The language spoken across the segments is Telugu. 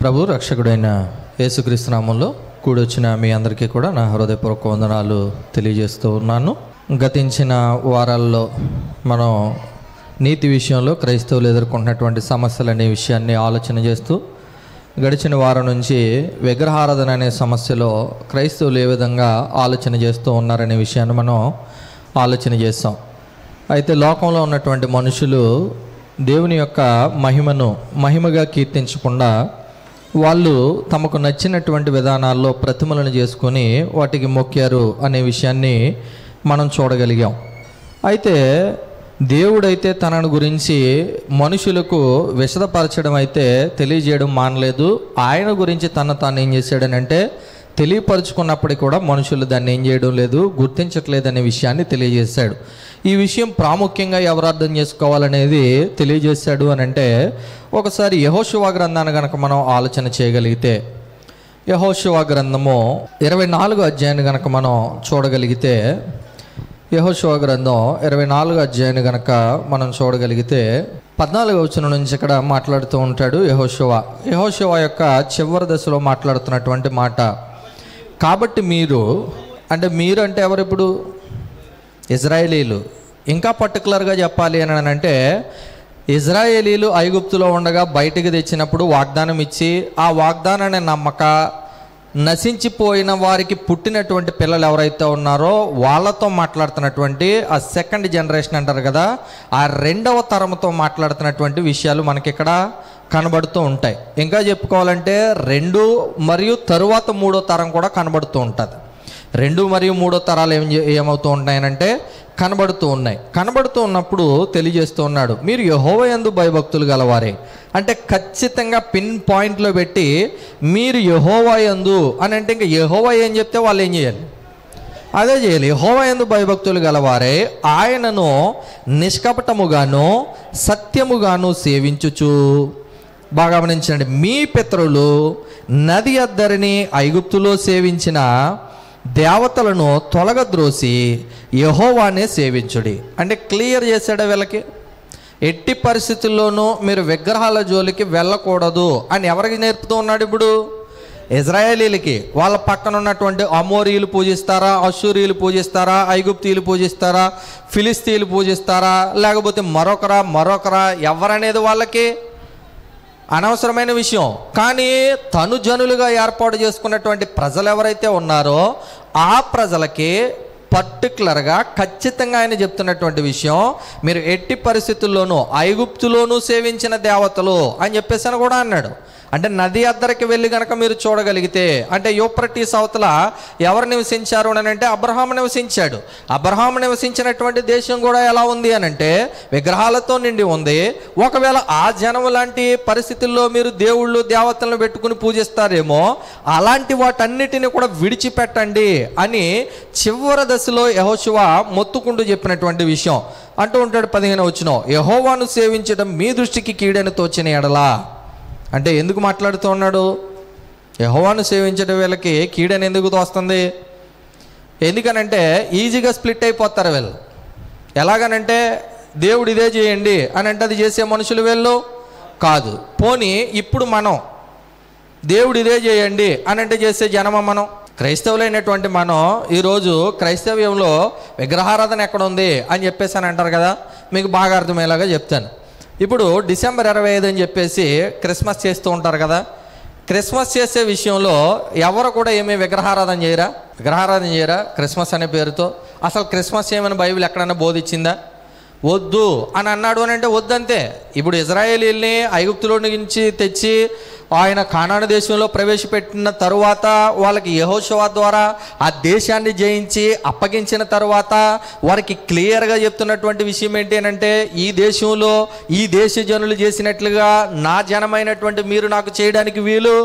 ప్రభు రక్షకుడైన యేసుక్రీస్తు నామంలో కూడొచ్చిన మీ అందరికీ కూడా నా హృదయపూర్వక వందనాలు తెలియజేస్తూ ఉన్నాను. గతించిన వారాల్లో మనం నీతి విషయంలో క్రైస్తవులు ఎదుర్కొంటున్నటువంటి సమస్యలు అనే విషయాన్ని ఆలోచన చేస్తూ గడిచిన వారం నుంచి విగ్రహారాధన అనే సమస్యలో క్రైస్తవులు ఏ విధంగా ఆలోచన చేస్తూ ఉన్నారనే విషయాన్ని మనం ఆలోచన చేస్తాం. అయితే లోకంలో ఉన్నటువంటి మనుషులు దేవుని యొక్క మహిమగా కీర్తించకుండా వాళ్ళు తమకు నచ్చినటువంటి విధానాల్లో ప్రతిమలను చేసుకొని వాటికి మొక్కారు అనే విషయాన్ని మనం చూడగలిగాం. అయితే దేవుడైతే తనను గురించి మనుషులకు విశదపరచడం అయితే తెలియజేయడం మానలేదు. ఆయన గురించి తాను ఏం చేశాడని అంటే తెలియపరుచుకున్నప్పటికీ కూడా మనుషులు దాన్ని ఏం చేయడం లేదు, గుర్తించట్లేదనే విషయాన్ని తెలియజేశాడు. ఈ విషయం ప్రాముఖ్యంగా ఎవరు అర్థం చేసుకోవాలనేది తెలియజేశాడు అని అంటే ఒకసారి యెహోషువ గ్రంథాన్ని కనుక మనం ఆలోచన చేయగలిగితే, యెహోషువ గ్రంథము 24వ అధ్యాయాన్ని కనుక మనం చూడగలిగితే, యెహోషువ గ్రంథం 24వ అధ్యాయాన్ని కనుక మనం చూడగలిగితే 14వ వచనం నుంచి ఇక్కడ మాట్లాడుతూ ఉంటాడు యెహోషువ యొక్క చివరి దశలో మాట్లాడుతున్నటువంటి మాట. కాబట్టి మీరు అంటే ఎవరు? ఇప్పుడు ఇజ్రాయేలీలు. ఇంకా పర్టికులర్గా చెప్పాలి అని అంటే ఇజ్రాయేలీలు ఐగుప్తులో ఉండగా బయటికి తెచ్చినప్పుడు వాగ్దానం ఇచ్చి ఆ వాగ్దానాన్ని నమ్మక నశించిపోయిన వారికి పుట్టినటువంటి పిల్లలు ఎవరైతే ఉన్నారో వాళ్ళతో మాట్లాడుతున్నటువంటి ఆ సెకండ్ జనరేషన్ అంటారు కదా, ఆ రెండవ తరంతో మాట్లాడుతున్నటువంటి విషయాలు మనకి ఇక్కడ కనబడుతూ ఉంటాయి. ఇంకా చెప్పుకోవాలంటే 2 మరియు తరువాత 3వ తరం కూడా కనబడుతూ ఉంటుంది. 2 మరియు 3వ తరాలు ఏమవుతూ ఉంటాయనంటే కనబడుతూ ఉన్నప్పుడు తెలియజేస్తూ ఉన్నాడు, మీరు యెహోవా యందు భయభక్తులు గలవారే. అంటే ఖచ్చితంగా పిన్ పాయింట్లో పెట్టి మీరు యెహోవా యందు అని అంటే ఇంకా యెహోవా ఏం చెప్తే వాళ్ళు ఏం చేయాలి, అదే చేయాలి. యెహోవా యందు భయభక్తులు గలవారే, ఆయనను నిష్కపటముగాను సత్యముగాను సేవించుచు. బాగా గమనించండి, మీ పితరులు నది అద్దరిని ఐగుప్తులో సేవించిన దేవతలను తొలగద్రోసి యెహోవానే సేవించుడి. అంటే క్లియర్ చేశాడు వీళ్ళకి, ఎట్టి పరిస్థితుల్లోనూ మీరు విగ్రహాల జోలికి వెళ్ళకూడదు అని ఎవరికి నేర్పుతూ ఉన్నాడు? ఇప్పుడు ఇజ్రాయేలీలకి. వాళ్ళ పక్కన ఉన్నటువంటి అమోరీలు పూజిస్తారా, అషూరీలు పూజిస్తారా, ఐగుప్తీయులు పూజిస్తారా, ఫిలిస్తీన్లు పూజిస్తారా, లేకపోతే మరొకరా ఎవరనేది వాళ్ళకి అనవసరమైన విషయం. కానీ తను జనులుగా ఏర్పాటు చేసుకున్నటువంటి ప్రజలు ఎవరైతే ఉన్నారో ఆ ప్రజలకి పర్టికులర్గా ఖచ్చితంగా ఆయన చెప్తున్నటువంటి విషయం, మీరు ఎట్టి పరిస్థితుల్లోనూ ఐగుప్తులోనూ సేవించిన దేవతలు అని చెప్పేసి కూడా అన్నాడు. అంటే నది అద్దరికి వెళ్ళి కనుక మీరు చూడగలిగితే, అంటే యూఫ్రటీస్ అవతల ఎవరు నివసించారు అని అంటే అబ్రహాము నివసించాడు. అబ్రహాము నివసించినటువంటి దేశం కూడా ఎలా ఉంది అని అంటే విగ్రహాలతో నిండి ఉంది. ఒకవేళ ఆ జనం లాంటి పరిస్థితుల్లో మీరు దేవుళ్ళు దేవతలను పెట్టుకుని పూజిస్తారేమో, అలాంటి వాటన్నిటిని కూడా విడిచిపెట్టండి అని చివరి దశలో యెహోషువ మొత్తుకుంటూ చెప్పినటువంటి విషయం. అంటూ ఉంటాడు 15వ వచనం, యెహోవాను సేవించడం మీ దృష్టికి కీడని తోచిన ఎడలా. అంటే ఎందుకు మాట్లాడుతూ ఉన్నాడు? యెహోవాను సేవించడం వీళ్ళకి కీడని ఎందుకు తోస్తుంది? ఎందుకనంటే ఈజీగా స్ప్లిట్ అయిపోతారు వీళ్ళు. ఎలాగనంటే దేవుడు ఇదే చేయండి అని అంటే అది చేసే మనుషులు వీళ్ళు కాదు. పోనీ ఇప్పుడు మనం దేవుడు ఇదే చేయండి అని అంటే చేసే జనమ మనం, క్రైస్తవులైనటువంటి మనం ఈరోజు క్రైస్తవ్యంలో విగ్రహారాధన ఎక్కడ ఉంది అని చెప్పేసి అని అంటారు కదా. మీకు బాగా అర్థమయ్యేలాగా చెప్తాను. ఇప్పుడు డిసెంబర్ 25 అని చెప్పేసి క్రిస్మస్ చేస్తూ ఉంటారు కదా. క్రిస్మస్ చేసే విషయంలో ఎవరు కూడా ఏమీ విగ్రహారాధన చేయరా క్రిస్మస్ అనే పేరుతో. అసలు క్రిస్మస్ ఏమైనా బైబిల్ ఎక్కడైనా బోధించిందా? వద్దు అని అన్నాడు అని అంటే వద్దంతే. ఇప్పుడు ఇజ్రాయేలీల్ని ఐగుప్తులో నుంచి తెచ్చి ఆయన కానాను దేశంలో ప్రవేశపెట్టిన తరువాత వాళ్ళకి యెహోషువ ద్వారా ఆ దేశాన్ని జయించి అప్పగించిన తరువాత వారికి క్లియర్గా చెప్తున్నటువంటి విషయం ఏంటి అని అంటే, ఈ దేశంలో ఈ దేశ జనులు చేసినట్లుగా నా జనమైనటువంటి మీరు నాకు చేయడానికి వీలు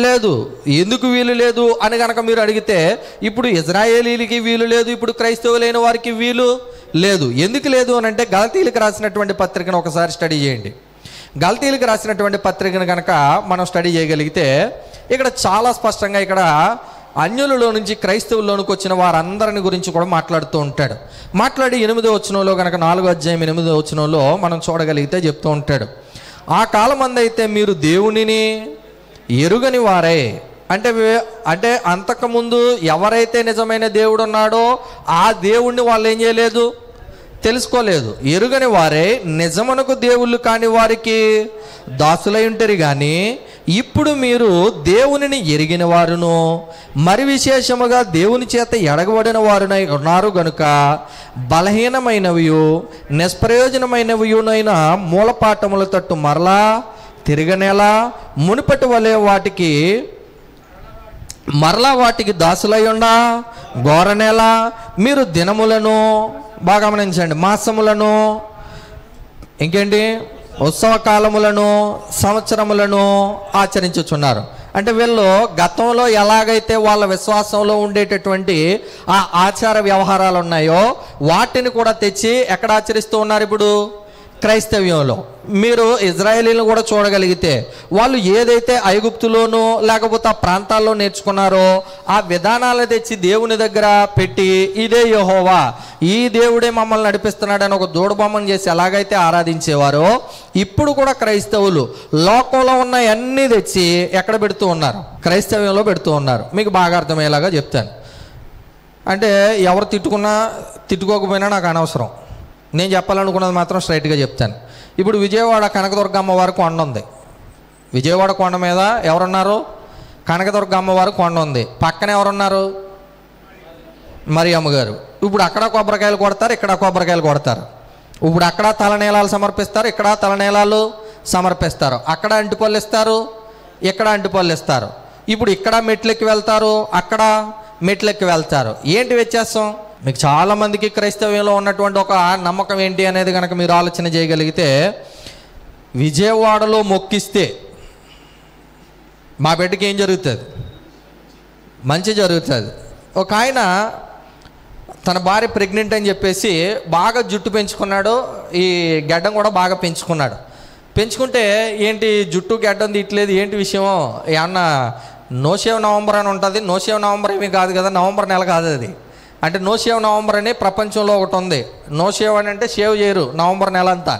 లేదు. ఎందుకు వీలు లేదు అని కనుక మీరు అడిగితే, ఇప్పుడు ఇజ్రాయేలీలకి వీలు లేదు, ఇప్పుడు క్రైస్తవులైన వారికి వీలు లేదు. ఎందుకు లేదు అని అంటే గలతీయులకు రాసినటువంటి పత్రికను ఒకసారి స్టడీ చేయండి. గలతీయులకు రాసినటువంటి పత్రికను కనుక మనం స్టడీ చేయగలిగితే ఇక్కడ చాలా స్పష్టంగా ఇక్కడ అన్యులలో నుంచి క్రైస్తవుల్లోనికి వచ్చిన వారందరిని గురించి కూడా మాట్లాడుతూ ఉంటాడు. మాట్లాడి 8వ వచనంలో కనుక 4వ అధ్యాయం 8వ వచనంలో మనం చూడగలిగితే చెప్తూ ఉంటాడు, ఆ కాలమందైతే మీరు దేవునిని ఎరుగని వారే అంటే అంతకుముందు ఎవరైతే నిజమైన దేవుడు ఉన్నాడో ఆ దేవుణ్ణి వాళ్ళు ఏం చేయలేదు, తెలుసుకోలేదు. ఎరుగని వారే నిజమునకు దేవుళ్ళు కాని వారికి దాసులై ఉంటారు. కానీ ఇప్పుడు మీరు దేవునిని ఎరిగిన వారును మరి విశేషముగా దేవుని చేత ఎడగబడిన వారునై ఉన్నారు గనుక బలహీనమైనవియు నిష్ప్రయోజనమైనవియునైన మూలపాఠముల తట్టు మరలా తిరగనేలా మునుపటి వలె వాటికి దాసులై ఉండా గోరనేలా మీరు దినములను బాగా గమనించండి, మాసములను, ఇంకేంటి ఉత్సవ కాలములను, సంవత్సరములను ఆచరించుచున్నారు. అంటే వీళ్ళు గతంలో ఎలాగైతే వాళ్ళ విశ్వాసంలో ఉండేటటువంటి ఆ ఆచార వ్యవహారాలు ఉన్నాయో వాటిని కూడా తెచ్చి ఎక్కడ ఆచరిస్తూ ఉన్నారు? ఇప్పుడు క్రైస్తవ్యంలో. మీరు ఇజ్రాయేలీలను కూడా చూడగలిగితే వాళ్ళు ఏదైతే ఐగుప్తులోనూ లేకపోతే ఆ ప్రాంతాల్లో నేర్చుకున్నారో ఆ విధానాలు తెచ్చి దేవుని దగ్గర పెట్టి ఇదే యెహోవా, ఈ దేవుడే మమ్మల్ని నడిపిస్తున్నాడని ఒక దూడబొమ్మను చేసి ఎలాగైతే ఆరాధించేవారో ఇప్పుడు కూడా క్రైస్తవులు లోకంలో ఉన్న అన్నీ తెచ్చి ఎక్కడ పెడుతూ ఉన్నారు? క్రైస్తవ్యంలో పెడుతూ ఉన్నారు. మీకు బాగా అర్థమయ్యేలాగా చెప్తాను. అంటే ఎవరు తిట్టుకోకపోయినా నాకు అనవసరం, నేను చెప్పాలనుకున్నది మాత్రం స్ట్రైట్గా చెప్తాను. ఇప్పుడు విజయవాడ కనకదుర్గ అమ్మవారి కొండ ఉంది. విజయవాడ కొండ మీద ఎవరున్నారు? కనకదుర్గ అమ్మవారి కొండ ఉంది. పక్కన ఎవరున్నారు? మరియమ్మ గారు. ఇప్పుడు అక్కడ కొబ్బరికాయలు కొడతారు, ఇక్కడ కొబ్బరికాయలు కొడతారు. ఇప్పుడు అక్కడ తలనీలాలు సమర్పిస్తారు, ఇక్కడ తలనీలాలు సమర్పిస్తారు. అక్కడ అంటిపళ్ళు ఇస్తారు, ఇక్కడ అంటిపళ్ళు ఇస్తారు. ఇప్పుడు ఇక్కడ మెట్లెక్కి వెళ్తారు, అక్కడ మెట్లెక్కి వెళ్తారు. ఏంటి వ్యత్యాసం? మీకు చాలామందికి క్రైస్తవ్యంలో ఉన్నటువంటి ఒక నమ్మకం ఏంటి అనేది కనుక మీరు ఆలోచన చేయగలిగితే, విజయవాడలో మొక్కిస్తే మా బిడ్డకి ఏం జరుగుతుంది? మంచి జరుగుతుంది. ఒక ఆయన తన భార్య ప్రెగ్నెంట్ అని చెప్పేసి బాగా జుట్టు పెంచుకున్నాడు, ఈ గడ్డం కూడా బాగా పెంచుకున్నాడు. పెంచుకుంటే ఏంటి జుట్టు గడ్డం తీయట్లేదు, ఏంటి విషయం? ఏమన్నా నోషేవ్ నవంబర్ అని ఉంటుంది. నోషేవ్ నవంబర్ ఏమీ కాదు కదా, నవంబర్ నెల కాదు అది. అంటే నోషేవ్ నవంబర్ అని ప్రపంచంలో ఒకటి ఉంది. నోషేవ్ అని అంటే షేవ్ చేయరు నవంబర్ నెల అంతా.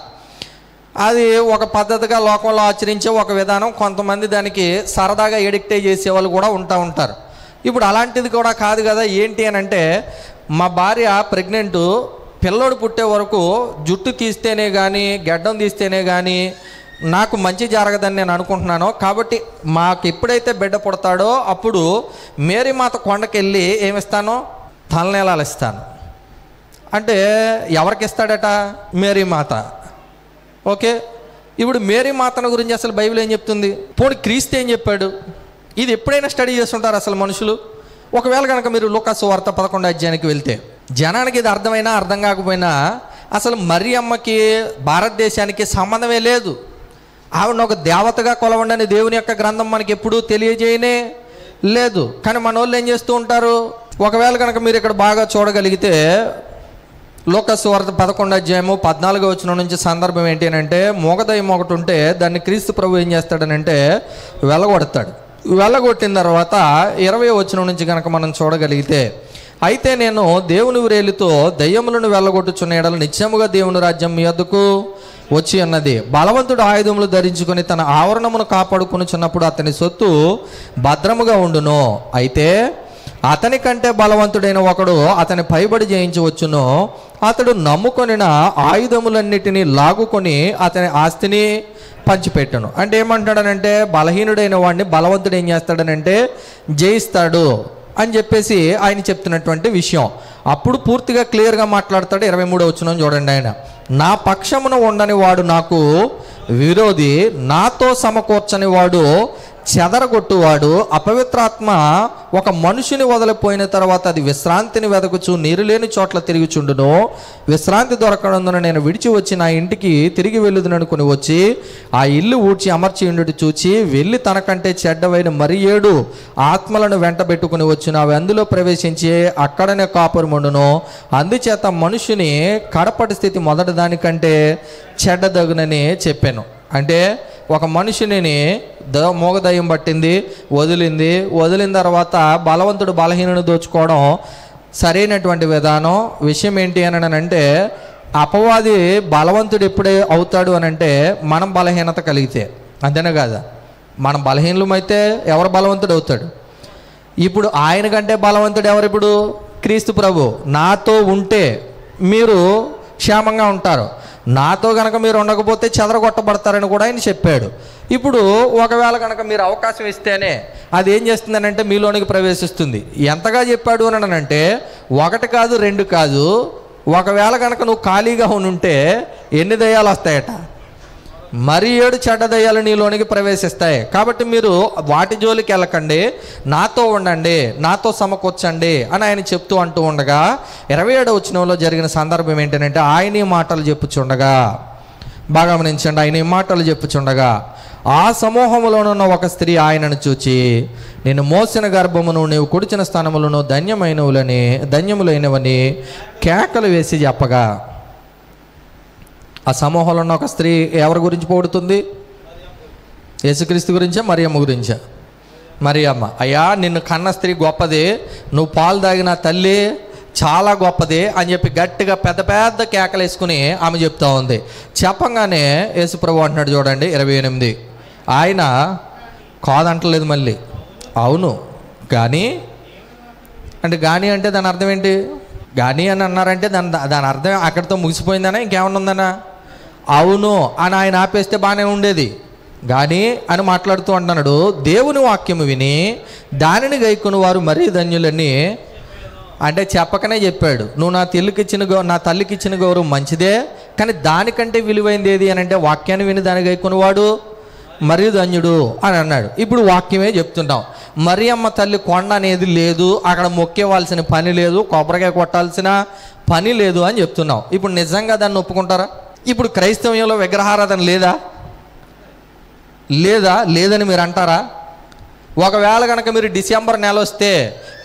అది ఒక పద్ధతిగా లోకంలో ఆచరించే ఒక విధానం. కొంతమంది దానికి సరదాగా ఎడిక్ట్ చేసే వాళ్ళు కూడా ఉంటారు. ఇప్పుడు అలాంటిది కూడా కాదు కదా. ఏంటి అని అంటే, మా భార్య ప్రెగ్నెంటు, పిల్లోడు పుట్టే వరకు జుట్టు తీస్తేనే కానీ గడ్డం తీస్తేనే కానీ నాకు మంచి జరగదని నేను అనుకుంటున్నాను. కాబట్టి మాకు ఎప్పుడైతే బిడ్డ పుడతాడో అప్పుడు మేరీమాత కొండకెళ్ళి ఏమిస్తానో తలనీలాలు ఇస్తాను. అంటే ఎవరికి ఇస్తాడట? మేరీమాత. ఓకే, ఇప్పుడు మేరీమాతను గురించి అసలు బైబిల్ ఏం చెప్తుంది? పోనీ క్రీస్తు ఏం చెప్పాడు? ఇది ఎప్పుడైనా స్టడీ చేస్తుంటారు అసలు మనుషులు? ఒకవేళ కనుక మీరు లూకాసు వార్త 11వ అధ్యాయానికి వెళ్తే, జనానికి ఇది అర్థమైనా అర్థం కాకపోయినా అసలు మరియమ్మకి భారతదేశానికి సంబంధమే లేదు. ఆవిడ ఒక దేవతగా కొలవండి దేవుని యొక్క గ్రంథం మనకి ఎప్పుడూ తెలియజేయనే లేదు. కానీ మన వాళ్ళు ఏం చేస్తూ ఉంటారు? ఒకవేళ కనుక మీరు ఇక్కడ బాగా చూడగలిగితే లూకాసు వార్త 11వ అధ్యాయము 14వ వచనం నుంచి సందర్భం ఏంటి అని అంటే, మూగదయ్యం ఒకటి ఉంటే దాన్ని క్రీస్తు ప్రభు ఏం చేస్తాడనంటే వెళ్ళగొడతాడు. వెళ్ళగొట్టిన తర్వాత 20వ వచనం నుంచి కనుక మనం చూడగలిగితే, అయితే నేను దేవుని వ్రేలితో దయ్యములను వెళ్ళగొట్టుచున్న ఎడల నిత్యముగా దేవుని రాజ్యం మీ వద్దకు వచ్చి ఉన్నది. బలవంతుడు ఆయుధములు ధరించుకొని తన ఆవరణమును కాపాడుకునిచున్నప్పుడు అతని సొత్తు భద్రముగా ఉండును. అయితే అతని కంటే బలవంతుడైన ఒకడు అతని పైబడి జయించవచ్చును. అతడు నమ్ముకొనిన ఆయుధములన్నిటినీ లాగుకొని అతని ఆస్తిని పంచిపెట్టను. అంటే ఏమంటాడనంటే, బలహీనుడైన వాడిని బలవంతుడు ఏం చేస్తాడనంటే జయిస్తాడు అని చెప్పేసి ఆయన చెప్తున్నటువంటి విషయం. అప్పుడు పూర్తిగా క్లియర్గా మాట్లాడతాడు. 23వ వచనం చూడండి. ఆయన, నా పక్షమున ఉండని వాడు నాకు విరోధి, నాతో సమకూర్చని వాడు చెదరగొట్టువాడు. అపవిత్రాత్మ ఒక మనుషుని వదిలిపోయిన తర్వాత అది విశ్రాంతిని వెదకుచు నీరు లేని చోట్ల తిరుగుచుండును. విశ్రాంతి దొరకనందున నేను విడిచి వచ్చి నా ఇంటికి తిరిగి వెళ్ళుదుననుకుని వచ్చి ఆ ఇల్లు ఊడ్చి అమర్చి ఉండుటి చూచి వెళ్ళి తనకంటే చెడ్డవైన మరి 7 ఆత్మలను వెంటబెట్టుకుని వచ్చిన అవి అందులో ప్రవేశించి అక్కడనే కాపురముండును. అందుచేత మనుషుని కడపటి స్థితి మొదటి దానికంటే చెడ్డదగునని చెప్పాను. అంటే ఒక మనిషిని మోగదయ్యం పట్టింది, వదిలిన తర్వాత బలవంతుడు బలహీనను దోచుకోవడం సరైనటువంటి విధానం. విషయం ఏంటి అని అంటే, అపవాది బలవంతుడు ఎప్పుడే అవుతాడు అని అంటే మనం బలహీనత కలిగితే, అంతేనా కాదా? మనం బలహీనమైతే ఎవరు బలవంతుడు అవుతాడు? ఇప్పుడు ఆయన కంటే బలవంతుడు ఎవరు? ఇప్పుడు క్రీస్తు ప్రభు. నాతో ఉంటే మీరు క్షేమంగా ఉంటారు, నాతో కనుక మీరు ఉండకపోతే చెదరగొట్టబడతారని కూడా ఆయన చెప్పాడు. ఇప్పుడు ఒకవేళ కనుక మీరు అవకాశం ఇస్తేనే అది ఏం చేస్తుందనంటే మీలోనికి ప్రవేశిస్తుంది. ఎంతగా చెప్పాడు అని అంటే ఒకటి కాదు, రెండు కాదు. ఒకవేళ కనుక నువ్వు ఖాళీగా ఉంటే ఎన్ని దయ్యాలు వస్తాయట? మరి 7 చెడ్డ దయ్యాలు నీలోనికి ప్రవేశిస్తాయి. కాబట్టి మీరు వాటి జోలికి వెళ్ళకండి, నాతో ఉండండి, నాతో సమకూర్చండి అని ఆయన అంటూ ఉండగా 27వ వచనంలో జరిగిన సందర్భం ఏంటంటే ఆయన ఈ మాటలు చెప్పుచుండగా, బాగా గమనించండి, ఆయన ఈ మాటలు చెప్పుచుండగా ఆ సమూహములోనున్న ఒక స్త్రీ ఆయనను చూచి, నేను మోసిన గర్భమును నీవు కుడిచిన స్థానములను ధన్యములైనవని కేకలు వేసి చెప్పగా, ఆ సమూహంలో ఉన్న ఒక స్త్రీ ఎవరి గురించి పొగుడుతుంది? యేసుక్రీస్తు గురించా, మరియమ్మ గురించా? మరియమ్మ. అయ్యా, నిన్ను కన్న స్త్రీ గొప్పది, నువ్వు పాలు తాగిన తల్లి చాలా గొప్పది అని చెప్పి గట్టిగా పెద్ద పెద్ద కేకలు వేసుకుని ఆమె చెప్తా ఉంది. చెప్పంగానే యేసుప్రభు అంటున్నాడు చూడండి 28, ఆయన కాదంటలేదు, మళ్ళీ అవును కానీ అంటే దాని అర్థం ఏంటి? కానీ అని అన్నారంటే దాని అర్థం అక్కడితో ముగిసిపోయిందనా, ఇంకేమన్నా ఉందనా? అవును అని ఆయన ఆపేస్తే బాగానే ఉండేది. కానీ అని మాట్లాడుతూ అంటున్నాడు, దేవుని వాక్యము విని దానిని గైకుని వారు మరీ ధన్యులని అంటే చెప్పకనే చెప్పాడు. నువ్వు నా తల్లికి ఇచ్చిన గౌరవం మంచిదే, కానీ దానికంటే విలువైంది ఏది అని అంటే వాక్యాన్ని విని దాన్ని గైకుని వాడు మరీ ధన్యుడు అని అన్నాడు. ఇప్పుడు వాక్యమే చెప్తుంటాం. మరియమ్మ తల్లి కొండ అనేది లేదు, అక్కడ మొక్కేవాల్సిన పని లేదు, కొబ్బరికాయ కొట్టాల్సిన పని లేదు అని చెప్తున్నాం. ఇప్పుడు నిజంగా దాన్ని ఒప్పుకుంటారా? ఇప్పుడు క్రైస్తవంలో విగ్రహారాధన లేదని మీరు అంటారా? ఒకవేళ కనుక మీరు డిసెంబర్ నెల వస్తే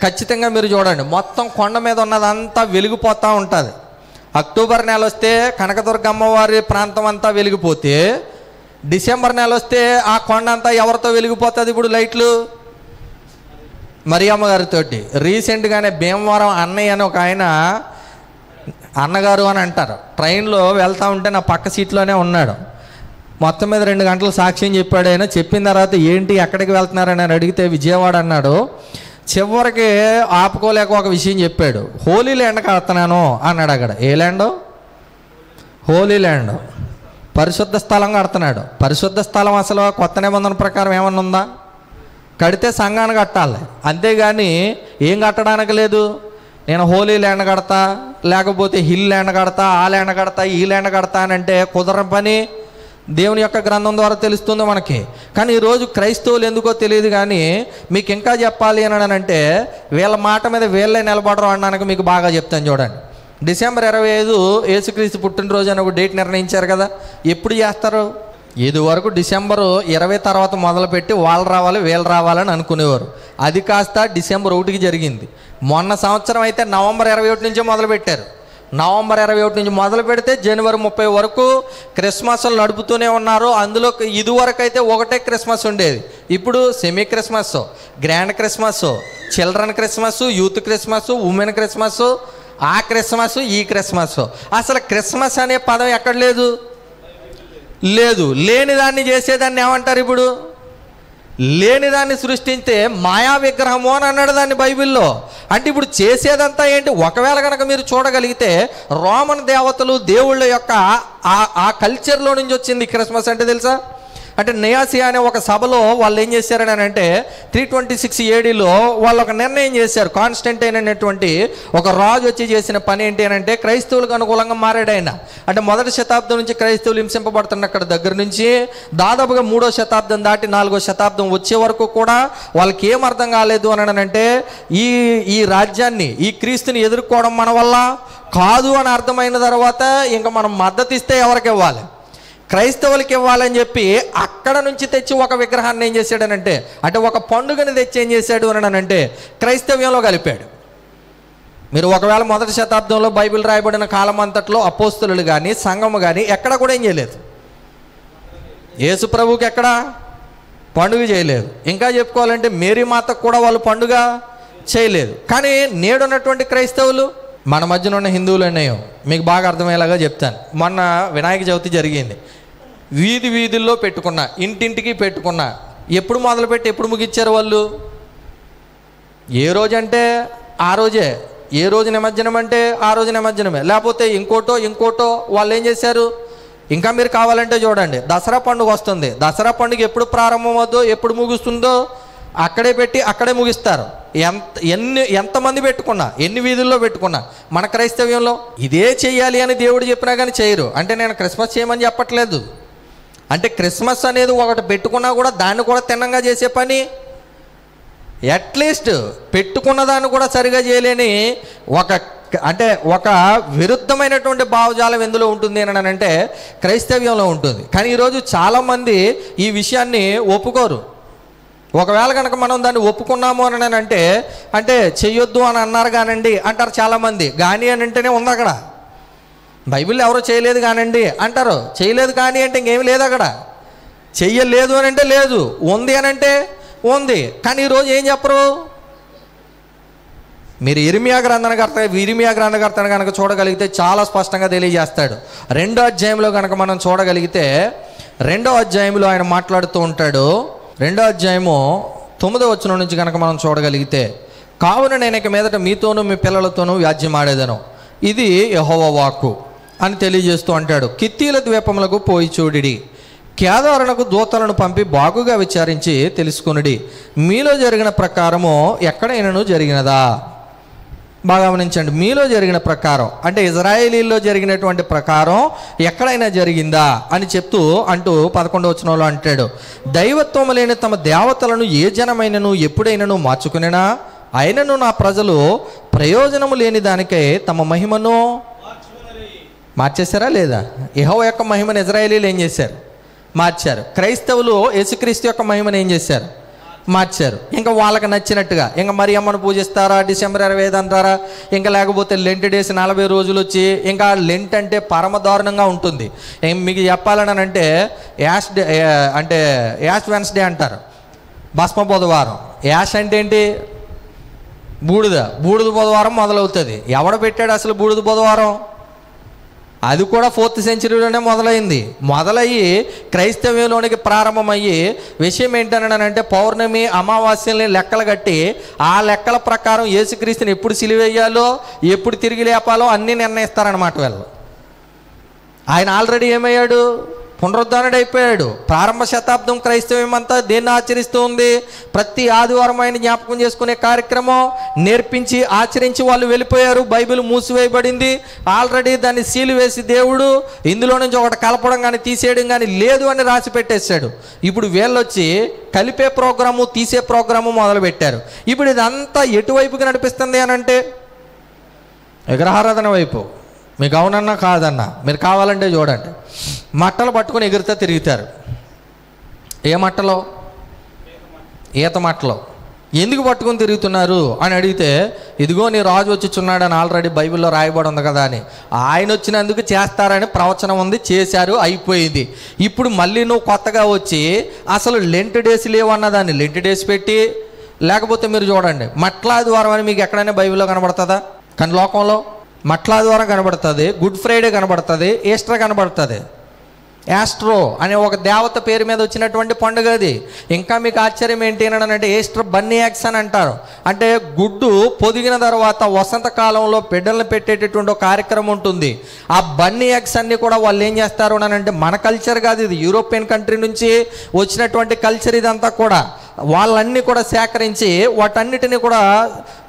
ఖచ్చితంగా మీరు చూడండి, మొత్తం కొండ మీద ఉన్నదంతా వెలిగిపోతూ ఉంటుంది. అక్టోబర్ నెల వస్తే కనకదుర్గమ్మ వారి ప్రాంతం అంతా వెలిగిపోతే, డిసెంబర్ నెల వస్తే ఆ కొండ అంతా ఎవరితో వెలిగిపోతుంది? ఇప్పుడు లైట్లు మరియమ్మ గారితోటి. రీసెంట్గానే భీమవరం అన్నయ్య అని ఒక ఆయన, అన్నగారు అని అంటారు, ట్రైన్లో వెళ్తూ ఉంటే నా పక్క సీట్లోనే ఉన్నాడు. మొత్తం మీద 2 గంటలు సాక్ష్యం చెప్పాడు. ఆయన చెప్పిన తర్వాత ఏంటి ఎక్కడికి వెళ్తున్నారని అడిగితే విజయవాడ అన్నాడు. చివరికి ఆపుకోలేక ఒక విషయం చెప్పాడు, హోలీ ల్యాండ్ కడుతున్నాను అన్నాడు. అక్కడ ఏ ల్యాండ్? హోలీ ల్యాండ్, పరిశుద్ధ స్థలం కడుతున్నాడు. పరిశుద్ధ స్థలం అసలు కొత్త నిబంధన ప్రకారం ఏమన్నా ఉందా? కడితే సంఘాన్ని కట్టాలి, అంతేగాని ఏం కట్టడానికి లేదు. నేను హోలీ ల్యాండ్ కడతా, లేకపోతే హిల్ ల్యాండ్ కడతా, ఆ ల్యాండ్ కడతా, ఈ ల్యాండ్ కడతా అని అంటే కుదరని పని. దేవుని యొక్క గ్రంథం ద్వారా తెలుస్తుంది మనకి. కానీ ఈరోజు క్రైస్తవులు ఎందుకో తెలియదు. కానీ మీకు ఇంకా చెప్పాలి అని అంటే వీళ్ళ మాట మీద వీళ్ళే నిలబడరు అనడానికి మీకు బాగా చెప్తాను చూడండి. డిసెంబర్ 25 యేసుక్రీస్తు పుట్టినరోజు అని ఒక డేట్ నిర్ణయించారు కదా. ఎప్పుడు చేస్తారు? ఇది వరకు డిసెంబర్ 20 తర్వాత మొదలుపెట్టి వాళ్ళు రావాలి వీళ్ళు రావాలని అనుకునేవారు. అది కాస్త డిసెంబర్ 1కి జరిగింది. మొన్న సంవత్సరం అయితే నవంబర్ 21 నుంచే మొదలుపెట్టారు. నవంబర్ 21 నుంచి మొదలు పెడితే జనవరి 30 వరకు క్రిస్మస్లు నడుపుతూనే ఉన్నారు. అందులో ఇదివరకు అయితే ఒకటే క్రిస్మస్ ఉండేది. ఇప్పుడు semi Christmas, grand Christmas, children Christmas, youth Christmas, women Christmas, ఆ క్రిస్మస్, ఈ క్రిస్మస్. అసలు క్రిస్మస్ అనే పదం ఎక్కడ లేదు. లేని దాన్ని చేసేదాన్ని ఏమంటారు? ఇప్పుడు లేని దాన్ని సృష్టించే మాయా విగ్రహము అని అన్నాడు దాన్ని బైబిల్లో. అంటే ఇప్పుడు చేసేదంతా ఏంటి? ఒకవేళ కనుక మీరు చూడగలిగితే రోమన్ దేవతలు దేవుళ్ళ యొక్క ఆ కల్చర్లో నుంచి వచ్చింది క్రిస్మస్ అంటే తెలుసా? అంటే నియాసియా అనే ఒక సభలో వాళ్ళు ఏం చేశారని అంటే 326 ADలో వాళ్ళు ఒక నిర్ణయం చేశారు. కాన్స్టంటైన్ అనేటువంటి ఒక రాజు వచ్చి చేసిన పని ఏంటి అని అంటే క్రైస్తవులకు అనుకూలంగా మారాడు ఆయన. అంటే 1వ శతాబ్దం నుంచి క్రైస్తవులు హింసింపబడుతున్న అక్కడ దగ్గర నుంచి దాదాపుగా 3వ శతాబ్దం దాటి 4వ శతాబ్దం వచ్చే వరకు కూడా వాళ్ళకి ఏం అర్థం కాలేదు అని అంటే ఈ రాజ్యాన్ని, ఈ క్రీస్తుని ఎదుర్కోవడం మన వల్ల కాదు అని అర్థమైన తర్వాత ఇంకా మనం మద్దతు ఇస్తే ఎవరికి ఇవ్వాలి? క్రైస్తవులకి ఇవ్వాలని చెప్పి అక్కడ నుంచి తెచ్చి ఒక విగ్రహాన్ని ఏం చేశాడనంటే, అంటే ఒక పండుగని తెచ్చి ఏం చేశాడు అని అంటే క్రైస్తవ్యంలో కలిపాడు. మీరు ఒకవేళ 1వ శతాబ్దంలో బైబిల్ రాయబడిన కాలం అంతట్లో అపోస్తలులు కానీ సంఘము కానీ ఎక్కడ కూడా ఏం చేయలేదు. యేసు ప్రభువుకి ఎక్కడ పండుగ చేయలేదు. ఇంకా చెప్పుకోవాలంటే మేరీ మాతకు కూడా వాళ్ళు పండుగ చేయలేదు. కానీ నేడున్నటువంటి క్రైస్తవులు, మన మధ్యన ఉన్న హిందువులు అన్నయ్యో మీకు బాగా అర్థమయ్యేలాగా చెప్తాను. మొన్న వినాయక చవితి జరిగింది. వీధుల్లో పెట్టుకున్నా, ఇంటింటికి పెట్టుకున్నా, ఎప్పుడు మొదలుపెట్టి ఎప్పుడు ముగించారు వాళ్ళు? ఏ రోజు అంటే ఆ రోజే, ఏ రోజు నిమజ్జనం అంటే ఆ రోజు నిమజ్జనమే, లేకపోతే ఇంకోటో వాళ్ళు ఏం చేశారు? ఇంకా మీరు కావాలంటే చూడండి, దసరా పండుగ వస్తుంది. దసరా పండుగ ఎప్పుడు ప్రారంభమవుతుందో ఎప్పుడు ముగుస్తుందో అక్కడే పెట్టి అక్కడే ముగిస్తారు. ఎంతమంది పెట్టుకున్నా, ఎన్ని వీధుల్లో పెట్టుకున్నా మన క్రైస్తవ్యంలో ఇదే చెయ్యాలి అని దేవుడు చెప్పినా కానీ చేయరు. అంటే నేను క్రిస్మస్ చేయమని చెప్పట్లేదు. అంటే క్రిస్మస్ అనేది ఒకటి పెట్టుకున్నా కూడా దాన్ని కూడా తిన్నంగా చేసే పని, అట్లీస్ట్ పెట్టుకున్న దాన్ని కూడా సరిగా చేయలేని ఒక విరుద్ధమైనటువంటి భావజాలం ఎందులో ఉంటుంది అని అంటే క్రైస్తవ్యంలో ఉంటుంది. కానీ ఈరోజు చాలామంది ఈ విషయాన్ని ఒప్పుకోరు. ఒకవేళ కనుక మనం దాన్ని ఒప్పుకున్నాము అని అంటే చెయ్యొద్దు అని అన్నారు కానండి అంటారు చాలామంది. కానీ అని అంటేనే ఉంది అక్కడ. బైబిల్లో ఎవరో చేయలేదు కానండి అంటారు, చేయలేదు కానీ అంటే ఇంకేమి లేదు అక్కడ. చెయ్యలేదు అని అంటే లేదు, ఉంది అని అంటే ఉంది. కానీ ఈరోజు ఏం చెప్పరు? మీరు ఇర్మియా గ్రంథకర్తను కనుక చూడగలిగితే చాలా స్పష్టంగా తెలియజేస్తాడు. 2వ అధ్యాయంలో కనుక మనం చూడగలిగితే 2వ అధ్యాయంలో ఆయన మాట్లాడుతూ ఉంటాడు. 2వ అధ్యాయము 9వ వచనం నుంచి కనుక మనం చూడగలిగితే, కావున నేను ఇక మీదట మీతోనూ మీ పిల్లలతోనూ వ్యాజ్యమాడేదను, ఇది యెహోవా వాక్కు అని తెలియజేస్తూ అంటాడు. కిత్తీల ద్వీపములకు పోయి చూడిడి, కేదారునకు దూతలను పంపి బాగుగా విచారించి తెలుసుకొనుడి, మీలో జరిగిన ప్రకారము ఎక్కడైనాను జరిగినదా? బాగా గమనించండి, మీలో జరిగిన ప్రకారం అంటే ఇజ్రాయేలీల్లో జరిగినటువంటి ప్రకారం ఎక్కడైనా జరిగిందా అని అంటూ 11వ వచనంలో అంటాడు, దైవత్వం లేని తమ దేవతలను ఏ జనమైనను ఎప్పుడైనాను మార్చుకునేనా? అయినను నా ప్రజలు ప్రయోజనము లేని దానికై తమ మహిమను మార్చేశారా లేదా? యెహోవా యొక్క మహిమను ఇజ్రాయేలీలు ఏం చేశారు? మార్చారు. క్రైస్తవులు యేసుక్రీస్తు యొక్క మహిమను ఏం చేశారు? మార్చారు. ఇంకా వాళ్ళకి నచ్చినట్టుగా ఇంకా మరియమ్మను పూజిస్తారా, డిసెంబర్ 25 అంటారా, ఇంకా లేకపోతే లెంట్ డేస్ 40 రోజులు వచ్చి, ఇంకా లెంట్ అంటే పరమ దారుణంగా ఉంటుంది. మీకు చెప్పాలని అంటే యాష్ వెన్స్డే అంటారు, భస్మ బుధవారం. యాష్ అంటే ఏంటి? బూడిద బుధవారం మొదలవుతుంది. ఎవడ పెట్టాడు అసలు బూడిద బుధవారం? అది కూడా 4th సెంచరీలోనే మొదలయ్యి క్రైస్తవ్యంలోనికి ప్రారంభమయ్యి విషయం ఏంటనంటే పౌర్ణమి అమావాస్యల్ని లెక్కలు కట్టి ఆ లెక్కల ప్రకారం యేసుక్రీస్తుని ఎప్పుడు సిలువేయాలో ఎప్పుడు తిరిగి లేపాలో అన్నీ నిర్ణయిస్తారనమాట వాళ్ళు. ఆయన ఆల్రెడీ ఏమయ్యాడు? పునరుద్ధరణుడైపోయాడు. ప్రారంభ శతాబ్దం క్రైస్తవ్యం అంతా దేన్ని ఆచరిస్తూ ఉంది? ప్రతి ఆదివారం ఆయన జ్ఞాపకం చేసుకునే కార్యక్రమం నేర్పించి ఆచరించి వాళ్ళు వెళ్ళిపోయారు. బైబిల్ మూసివేయబడింది. ఆల్రెడీ దాన్ని సీలు వేసి దేవుడు ఇందులో నుంచి ఒకటి కలపడం కానీ తీసేయడం కానీ లేదు అని రాసి పెట్టేశాడు. ఇప్పుడు వీళ్ళొచ్చి కలిపే ప్రోగ్రాము తీసే ప్రోగ్రాము మొదలుపెట్టారు. ఇప్పుడు ఇదంతా ఎటువైపుకి నడిపిస్తుంది అని అంటే విగ్రహారాధన వైపు. మీకు అవునన్నా కాదన్నా మీరు కావాలంటే చూడండి, మట్టలు పట్టుకొని ఎగురుతా తిరుగుతారు. ఏ మట్టలో? ఈత మట్టలో. ఎందుకు పట్టుకొని తిరుగుతున్నారు అని అడిగితే, ఇదిగో నీ రాజు వచ్చుచున్నాడని ఆల్రెడీ బైబిల్లో రాయబడి ఉంది కదా అని. ఆయన వచ్చినందుకు చేస్తారని ప్రవచనం ఉంది, చేశారు, అయిపోయింది. ఇప్పుడు మళ్ళీ నువ్వు కొత్తగా వచ్చి అసలు లెంట్ డేస్ లేవన్నదాన్ని లెంట్ డేస్ పెట్టి, లేకపోతే మీరు చూడండి మట్లాదివారం అని మీకు ఎక్కడైనా బైబిల్లో కనబడుతుందా? కానీ లోకంలో మట్లాదివారం కనబడుతుంది, గుడ్ ఫ్రైడే కనబడుతుంది, ఈస్టర్ కనబడుతుంది. యాస్ట్రో అనే ఒక దేవత పేరు మీద వచ్చినటువంటి పండుగ అది. ఇంకా మీకు ఆశ్చర్యం ఏంటి అని అంటే ఈస్టర్ బన్నీ ఎగ్స్ అని అంటారు. అంటే గుడ్డు పొదిగిన తర్వాత వసంతకాలంలో బిడ్డలను పెట్టేటటువంటి ఒక కార్యక్రమం ఉంటుంది. ఆ బన్నీ ఎగ్స్ అన్నీ కూడా వాళ్ళు ఏం చేస్తారు అని అంటే మన కల్చర్ కాదు, ఇది యూరోపియన్ కంట్రీ నుంచి వచ్చినటువంటి కల్చర్ ఇదంతా కూడా. వాళ్ళన్నీ కూడా సేకరించి వాటన్నిటిని కూడా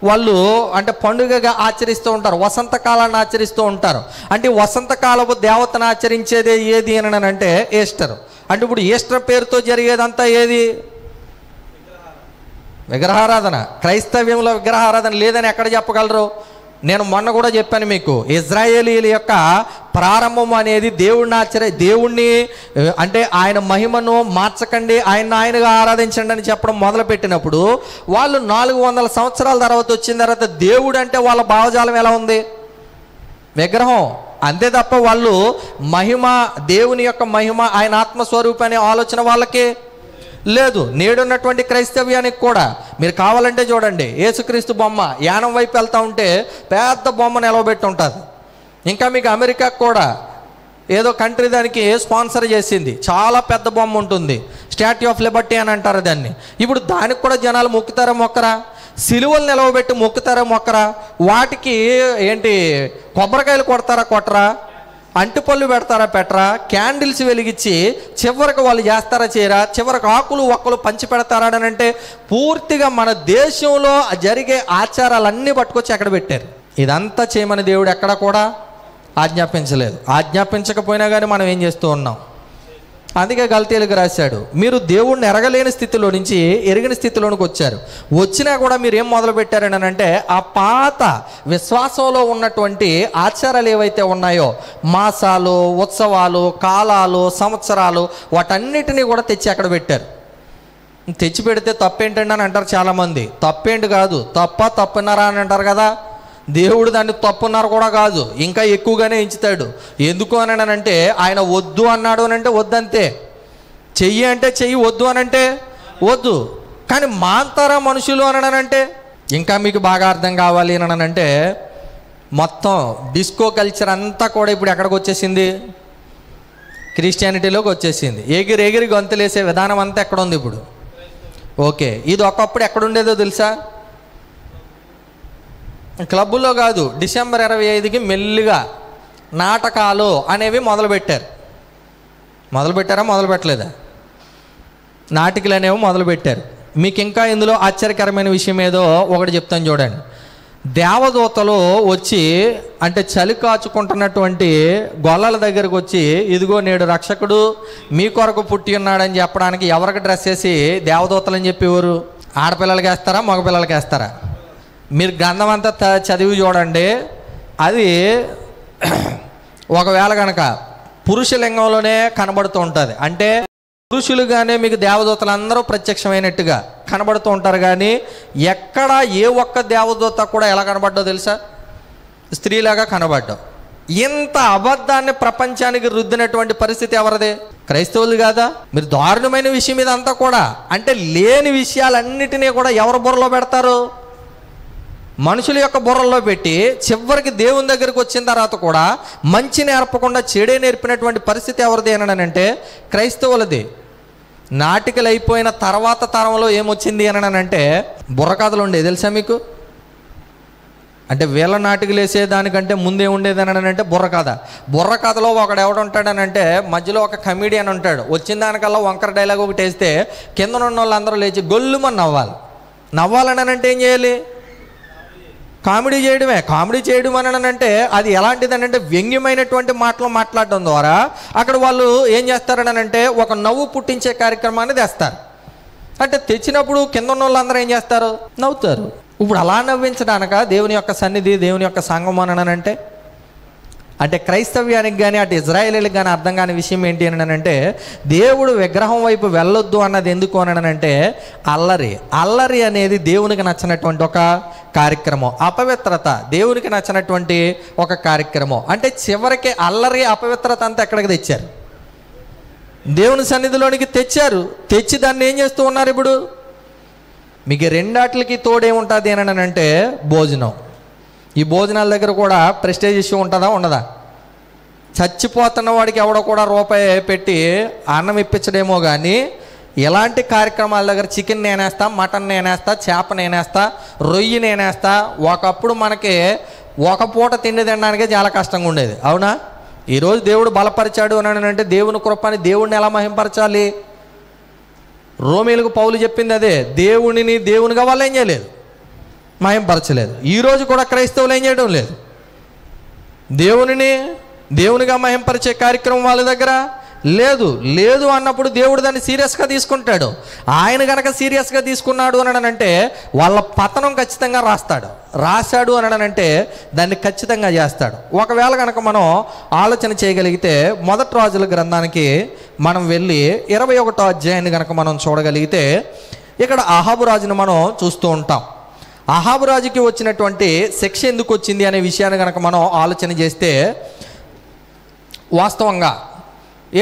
వాళ్ళు అంటే పండుగగా ఆచరిస్తూ ఉంటారు, వసంతకాలాన్ని ఆచరిస్తూ ఉంటారు. అంటే వసంతకాలపు దేవతను ఆచరించేది ఏది అని అంటే ఈస్టర్. అంటే ఇప్పుడు ఈస్టర్ పేరుతో జరిగేదంతా ఏది? విగ్రహారాధన. క్రైస్తవ్యంలో విగ్రహారాధన లేదని ఎక్కడ చెప్పగలరు? నేను మొన్న కూడా చెప్పాను మీకు, ఇజ్రాయేలీల యొక్క ప్రారంభం అనేది దేవుణ్ణి అంటే ఆయన మహిమను మార్చకండి, ఆయనగా ఆరాధించండి అని చెప్పడం మొదలుపెట్టినప్పుడు వాళ్ళు 400 సంవత్సరాల తర్వాత వచ్చిన తర్వాత దేవుడు అంటే వాళ్ళ భావజాలం ఎలా ఉంది? విగ్రహం. అంతే తప్ప వాళ్ళు మహిమ, దేవుని యొక్క మహిమ, ఆయన ఆత్మస్వరూపం అనే ఆలోచన వాళ్ళకి లేదు. నేడున్నటువంటి క్రైస్తవ్యానికి కూడా మీరు కావాలంటే చూడండి, యేసుక్రీస్తు బొమ్మ యానం వైపు వెళ్తూ ఉంటే పెద్ద బొమ్మ నిలవబెట్టి ఉంటుంది. ఇంకా మీకు అమెరికా కూడా ఏదో కంట్రీ దానికి స్పాన్సర్ చేసింది, చాలా పెద్ద బొమ్మ ఉంటుంది. స్టాట్యూ ఆఫ్ లిబర్టీ అని అంటారు దాన్ని. ఇప్పుడు దానికి కూడా జనాలు మొక్కుతారా మొక్కరా? సిలువలు నిలవబెట్టి మొక్కుతారా మొక్కరా? వాటికి ఏంటి కొబ్బరికాయలు కొడతారా కొట్టరా? అంటిపళ్ళు పెడతారా పెట్టరా? క్యాండిల్స్ వెలిగించి చివరికి వాళ్ళు చేస్తారా చేయరా? చివరికి ఆకులు ఒక్కలు పంచి పెడతారా అని అంటే పూర్తిగా మన దేశంలో జరిగే ఆచారాలన్నీ పట్టుకొచ్చి ఎక్కడ పెట్టారు. ఇదంతా చేయమని దేవుడు ఎక్కడ కూడా ఆజ్ఞాపించలేదు. ఆజ్ఞాపించకపోయినా కానీ మనం ఏం చేస్తూ ఉన్నాం? అందుకే గల్తీలకు రాశాడు, మీరు దేవుణ్ణి ఎరగలేని స్థితిలో నుంచి ఎరిగిన స్థితిలోనికి వచ్చారు. వచ్చినా కూడా మీరు ఏం మొదలు పెట్టారని అంటే ఆ పాత విశ్వాసంలో ఉన్నటువంటి ఆచారాలు ఏవైతే ఉన్నాయో, మాసాలు, ఉత్సవాలు, కాలాలు, సంవత్సరాలు, వాటన్నిటినీ కూడా తెచ్చి అక్కడ పెట్టారు. తెచ్చి పెడితే తప్పేంటండి అని అంటారు చాలామంది. తప్పేంటి కాదు, తప్పున్నారా అని అంటారు కదా. దేవుడు దాన్ని తప్పున్నారు కూడా కాదు, ఇంకా ఎక్కువగానే ఎంచుతాడు. ఎందుకు అని అంటే ఆయన వద్దు అన్నాడు అని అంటే వద్దంతే. చెయ్యి అంటే చెయ్యి, వద్దు అని అంటే వద్దు. కానీ మాంతారా మనుషులు అని అంటే ఇంకా మీకు బాగా అర్థం కావాలి అని అంటే మొత్తం డిస్కో కల్చర్ అంతా కూడా ఇప్పుడు ఎక్కడికి వచ్చేసింది? క్రిస్టియానిటీలోకి వచ్చేసింది. ఎగిరి గొంతులేసే విధానం అంతా ఎక్కడ ఉంది ఇప్పుడు? ఓకే, ఇది ఒకప్పుడు ఎక్కడుండేదో తెలుసా? క్లబ్బుల్లో కాదు, డిసెంబర్ 25కి మెల్లిగా నాటకాలు అనేవి మొదలుపెట్టారా? మొదలు పెట్టలేదా? నాటికలు అనేవి మొదలుపెట్టారు. మీకు ఇంకా ఇందులో ఆశ్చర్యకరమైన విషయం ఏదో ఒకటి చెప్తాను చూడండి. దేవదూతలు వచ్చి అంటే చలి కాచుకుంటున్నటువంటి గొల్లల దగ్గరకు వచ్చి, ఇదిగో నేడు రక్షకుడు మీ కొరకు పుట్టి ఉన్నాడని చెప్పడానికి ఎవరికి డ్రెస్ వేసి దేవదూతలు అని చెప్పేవారు? ఆడపిల్లలకి వేస్తారా, మగపిల్లలకి వేస్తారా? మీరు గ్రంథం అంతా చదివి చూడండి. అది ఒకవేళ కనుక పురుషలింగంలోనే కనబడుతూ ఉంటుంది. అంటే పురుషులుగానే మీకు దేవదూతలు అందరూ ప్రత్యక్షమైనట్టుగా కనబడుతూ ఉంటారు. కానీ ఎక్కడ ఏ ఒక్క దేవదూత కూడా ఎలా కనబడ్డో తెలుసా? స్త్రీలాగా కనబడ్డావు. ఇంత అబద్ధాన్ని ప్రపంచానికి రుద్దినటువంటి పరిస్థితి ఎవరిదే? క్రైస్తవులు కాదా? మీరు దారుణమైన విషయం ఇదంతా కూడా. అంటే లేని విషయాలన్నిటినీ కూడా ఎవరు బుర్రలో పెడతారు? మనుషుల యొక్క బుర్రల్లో పెట్టి చివరికి దేవుని దగ్గరికి వచ్చిన తర్వాత కూడా మంచి నేర్పకుండా చెడే నేర్పినటువంటి పరిస్థితి ఎవరిది అని అంటే క్రైస్తవులది. నాటికలు అయిపోయిన తర్వాత తరంలో ఏమొచ్చింది అని అంటే బుర్రకథలు ఉండేది తెలుసా మీకు? అంటే వీళ్ళ నాటికలు వేసేదానికంటే ముందే ఉండేది అని అంటే బుర్రకథలో ఒకడు ఎవడుంటాడనంటే మధ్యలో ఒక కమీడియన్ ఉంటాడు. వచ్చిన దానికల్లా వంకర డైలాగ్ ఒకటి వేస్తే కింద ఉన్న వాళ్ళందరూ లేచి గొల్లుమని నవ్వాలని అంటే ఏం చేయాలి? కామెడీ చేయడమే. కామెడీ చేయడం అని అంటే అది ఎలాంటిది అని అంటే వ్యంగ్యమైనటువంటి మాటలు మాట్లాడడం ద్వారా అక్కడ వాళ్ళు ఏం చేస్తారని అంటే ఒక నవ్వు పుట్టించే కార్యక్రమాన్ని తెస్తారు. అంటే తెచ్చినప్పుడు కింద ఉన్న వాళ్ళందరూ ఏం చేస్తారు? నవ్వుతారు. ఇప్పుడు అలా నవ్వించడానిక దేవుని యొక్క సన్నిధి, దేవుని యొక్క సంఘం అని అంటే క్రైస్తవ్యానికి కానీ అటు ఇజ్రాయేలీలకు కానీ అర్థం కాని విషయం ఏంటి అని అంటే దేవుడు విగ్రహం వైపు వెళ్ళొద్దు అన్నది ఎందుకు అని అంటే అల్లరి అనేది దేవునికి నచ్చినటువంటి ఒక కార్యక్రమం. అపవిత్రత దేవునికి నచ్చినటువంటి ఒక కార్యక్రమం. అంటే చివరికి అల్లరి అపవిత్రత అంతా ఎక్కడికి తెచ్చారు? దేవుని సన్నిధిలోనికి తెచ్చారు. తెచ్చి దాన్ని ఏం చేస్తూ ఉన్నారు? ఇప్పుడు మీకు రెండాట్లకి తోడేముంటుంది అని అంటే భోజనం. ఈ భోజనాల దగ్గర కూడా ప్రెస్టేజ్ ఇష్యూ ఉంటుందా ఉండదా? చచ్చిపోతున్న వాడికి ఎవడో కూడా రూపాయి పెట్టి అన్నం ఇప్పించడేమో కానీ ఎలాంటి కార్యక్రమాల దగ్గర చికెన్ నేనేస్తా, మటన్ నేనేస్తా, చేప నేనేస్తా, రొయ్యి నేనేస్తా. ఒకప్పుడు మనకి ఒక పూట తిండి తినడానికే చాలా కష్టంగా ఉండేది, అవునా? ఈరోజు దేవుడు బలపరిచాడు అని అంటే దేవుని కృపని దేవుడిని ఎలా మహింపరచాలి? రోమీలకు పౌలు చెప్పింది అదే. దేవునిగా వాళ్ళు ఏం చేయలేదు, మహింపరచలేదు. ఈరోజు కూడా క్రైస్తవులు ఏం చేయడం లేదు, దేవునిగా మహింపరిచే కార్యక్రమం వాళ్ళ దగ్గర లేదు అన్నప్పుడు దేవుడు దాన్ని సీరియస్గా తీసుకుంటాడు. ఆయన కనుక సీరియస్గా తీసుకున్నాడు అని అంటే వాళ్ళ పతనం ఖచ్చితంగా రాశాడు అని అంటే దాన్ని ఖచ్చితంగా చేస్తాడు. ఒకవేళ కనుక మనం ఆలోచన చేయగలిగితే మొదటి రాజుల గ్రంథానికి మనం వెళ్ళి 21వ అధ్యాయాన్ని కనుక మనం చూడగలిగితే ఇక్కడ అహాబు రాజును మనం చూస్తూ ఉంటాం. అహాబు రాజుకి వచ్చినటువంటి శిక్ష ఎందుకు వచ్చింది అనే విషయాన్ని కనుక మనం ఆలోచన చేస్తే వాస్తవంగా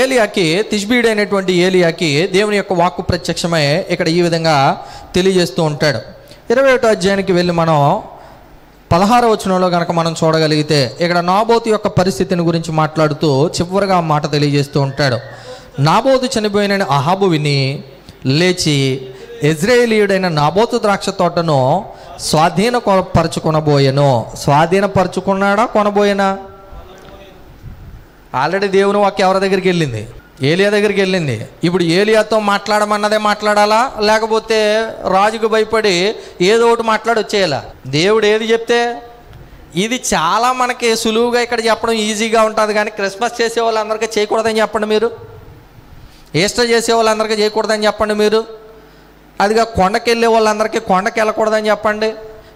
ఏలియాకి, తిష్బీడు అయినటువంటి ఏలియాకి దేవుని యొక్క వాక్కు ప్రత్యక్షమై ఇక్కడ ఈ విధంగా తెలియజేస్తూ ఉంటాడు. 21వ అధ్యాయానికి వెళ్ళి మనం 16వ వచనంలో కనుక మనం చూడగలిగితే ఇక్కడ నాబోతు యొక్క పరిస్థితిని గురించి మాట్లాడుతూ చివరిగా మాట తెలియజేస్తూ ఉంటాడు. నాబోతు చనిపోయిన అహాబు విని లేచి ఇజ్రాయేలీయుడైన నాబోతు ద్రాక్ష తోటను స్వాధీనపరచుకున్నాడా కొనబోయేనా? ఆల్రెడీ దేవుని వాక్యం ఎవరి దగ్గరికి వెళ్ళింది? ఏలియా దగ్గరికి వెళ్ళింది. ఇప్పుడు ఏలియాతో మాట్లాడమన్నదే మాట్లాడాలా, లేకపోతే రాజుకు భయపడి ఏదో ఒకటి మాట్లాడి వచ్చేయాలా? దేవుడు ఏది చెప్తే ఇది చాలా మనకి సులువుగా ఇక్కడ చెప్పడం ఈజీగా ఉంటుంది, కానీ క్రిస్మస్ చేసే వాళ్ళందరికీ చేయకూడదని చెప్పండి మీరు. ఈస్టర్ చేసే వాళ్ళందరికీ చేయకూడదని చెప్పండి మీరు. అదిగా కొండకి వెళ్ళే వాళ్ళందరికీ కొండకి వెళ్ళకూడదని చెప్పండి.